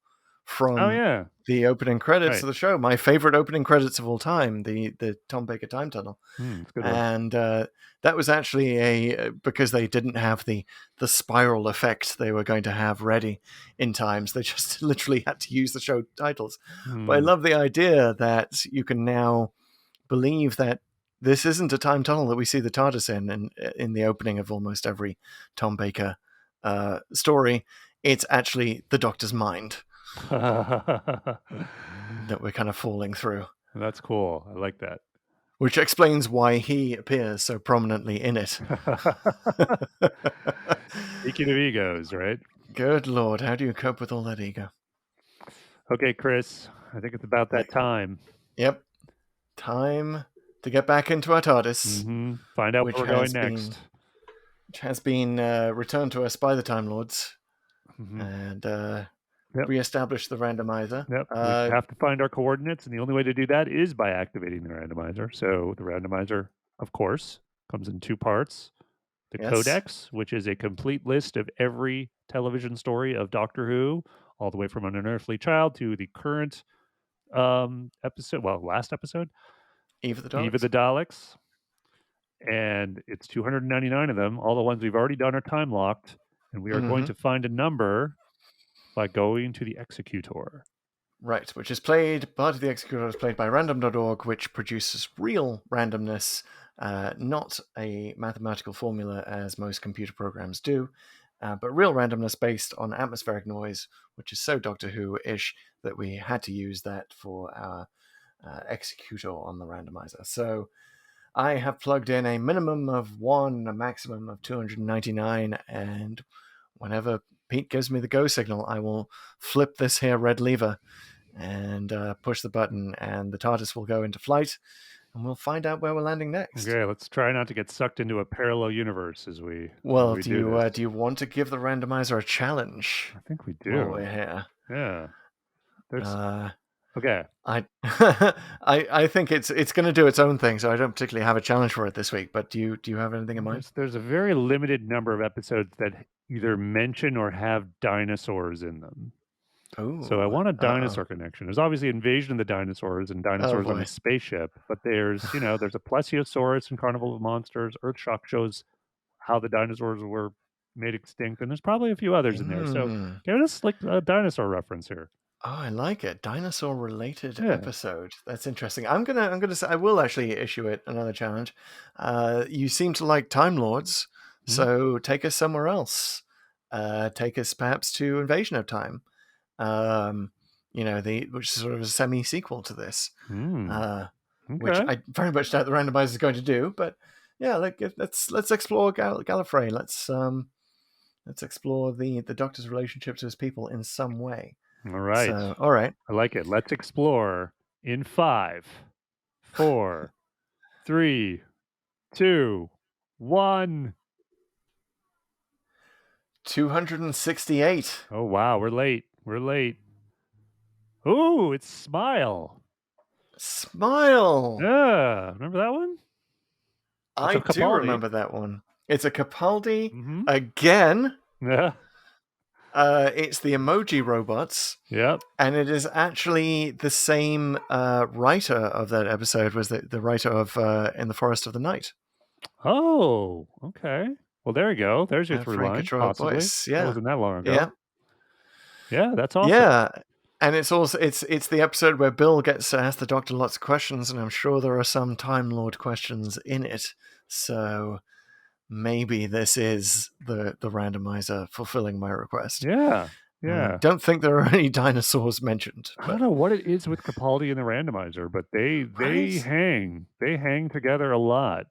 Oh from yeah, the opening credits right. of the show. My favorite opening credits of all time, the Tom Baker time tunnel. It's a good one. And that was actually because they didn't have the spiral effect they were going to have ready in time, so they just literally had to use the show titles. But I Hmm. love the idea that you can now believe that this isn't a time tunnel that we see the TARDIS in the opening of almost every Tom Baker story. It's actually the Doctor's mind that we're kind of falling through, That's cool. I like that. which explains why he appears so prominently in it. Speaking of egos, right? Good Lord, how do you cope with all that ego? Okay, Chris, I think it's about Right. that time. Yep. Time to get back into our TARDIS, Find out which where we're going has been next. returned to us by the Time Lords hmm and Yep. reestablished the randomizer. Yep. We have to find our coordinates, and the only way to do that is by activating the randomizer. So the randomizer, of course, comes in two parts. The Yes, Codex, which is a complete list of every television story of Doctor Who, all the way from An Unearthly Child to the current episode, well, last episode, Eve of the Eve of the Daleks. Daleks. And it's 299 of them. All the ones we've already done are time locked. And we are going Mm-hmm. to find a number by going to the executor. Right, which is played, part of the Executor is played by random.org, which produces real randomness, not a mathematical formula as most computer programs do, but real randomness based on atmospheric noise, which is so Doctor Who-ish that we had to use that for our Executor on the randomizer. So I have plugged in a minimum of 1, a maximum of 299, and whenever Pete gives me the go signal, I will flip this here red lever and push the button, and the TARDIS will go into flight, and we'll find out where we're landing next. Okay, let's try not to get sucked into a parallel universe as Well, we do this. do you want to give the randomizer a challenge I think we while do. we're here? Yeah. There's Uh, okay. I I think it's going to do its own thing, so I don't particularly have a challenge for it this week. But do you have anything in mind? There's a very limited number of episodes that either mention or have dinosaurs in them. So I Oh, want a uh dinosaur connection. There's obviously Invasion of the Dinosaurs and oh dinosaurs on a boy. spaceship, but there's a Plesiosaurus and Carnival of Monsters. Earthshock shows how the dinosaurs were made extinct, and there's probably a few others in there. So Mm. give us like a dinosaur reference here. Oh, I like it. Dinosaur related Yeah. episode. That's interesting. I'm gonna say I will actually issue it another challenge. You seem to like Time Lords, Hmm? so take us somewhere else. Take us perhaps to Invasion of Time. Um, the which is sort of a semi sequel to this. Hmm. Uh, which Okay. I very much doubt the randomizer is going to do, but yeah, let's explore Gallifrey. Let's explore the Doctor's relationship to his people in some way. All right. So, all right. I like it. Let's explore in 5, 4, 3, 2, 1. 268. Oh wow, we're late. We're late. Ooh, it's Smile. Smile. Yeah, remember that one? That's I a do Capaldi. remember that one. It's a Capaldi Mhm. again. Yeah. It's the emoji robots, Yep. and it is actually the same writer of that episode was the writer of In the Forest of the Night. Oh, okay. Well, there you go. There's your through Frank line, Control possibly. Boyce. That Yeah. wasn't that long Yeah. ago. Yeah, that's awesome. Yeah. And it's also it's the episode where Bill gets to ask the Doctor lots of questions, and I'm sure there are some Time Lord questions in it. So maybe this is the randomizer fulfilling my request. Yeah. Yeah. Don't think there are any dinosaurs mentioned, I don't but know what it is with Capaldi and the randomizer, but they right? hang together a lot.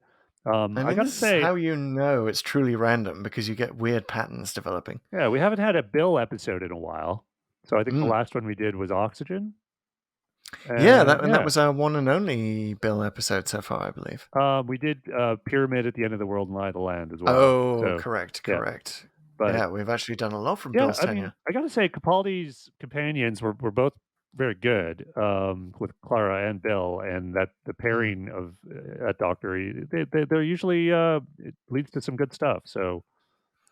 I I mean, gotta this is say, how you know it's truly random because you get weird patterns developing. yeah, we haven't had a Bill episode in a while. So I think the Mm. last one we did was Oxygen. Yeah, that Yeah. was our one and only Bill episode so far, I believe. We did Pyramid at the End of the World and Lie of the Land as well. Oh, So correct, yeah, correct. but Yeah, we've actually done a lot from yeah, Bill's I mean, tenure. I gotta say, Capaldi's companions were both very good with Clara and Bill, and that the Mm. pairing of that Doctor, they're usually it leads to some good stuff. So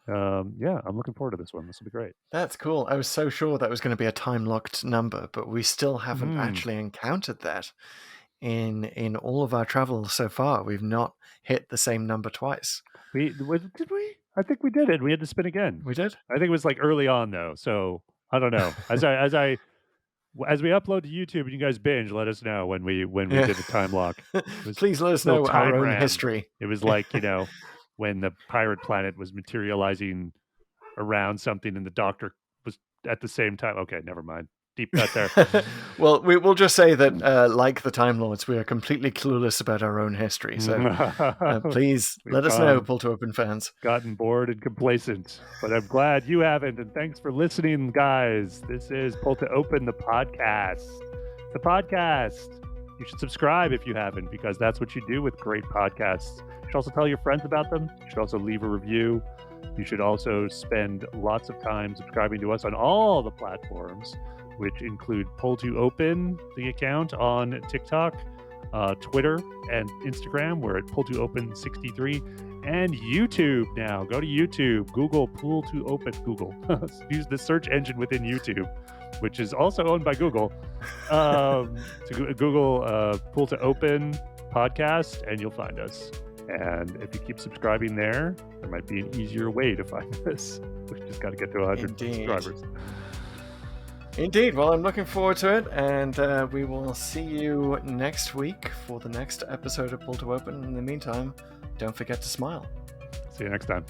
yeah, I'm looking forward to this one. This will be great. That's cool. I was so sure that was going to be a time-locked number, but we still haven't Hmm. actually encountered that in all of our travels so far. We've not hit the same number twice. Did we? I think we did it. We had to spin again. We did? I think it was like early on though. So I don't know. As we upload to YouTube and you guys binge, let us know when we Yeah. did the time lock. It was Please let us little know our time own ram. history. It was like, when the pirate planet was materializing around something and the Doctor was at the same time. Okay, never mind. Deep cut there. Well, we'll just say that, like the Time Lords, we are completely clueless about our own history. So please We've let us know, Pull to Open fans. gotten bored and complacent, but I'm glad you haven't. And thanks for listening, guys. This is Pull to Open, the podcast. The podcast. You should subscribe if you haven't, because that's what you do with great podcasts. You should also tell your friends about them. You should also leave a review. You should also spend lots of time subscribing to us on all the platforms, which include Pull to Open, the account on TikTok, Twitter, and Instagram. We're at Pull to Open 63, and YouTube now. Go to YouTube, Google Pull to Open. Google. Use the search engine within YouTube, which is also owned by Google. So Google Pull to Open podcast, and you'll find us. And if you keep subscribing there might be an easier way to find us. We just got to get to 100 subscribers. Indeed. Well, I'm looking forward to it, and we will see you next week for the next episode of Pull to Open. In the meantime, don't forget to smile. See you next time.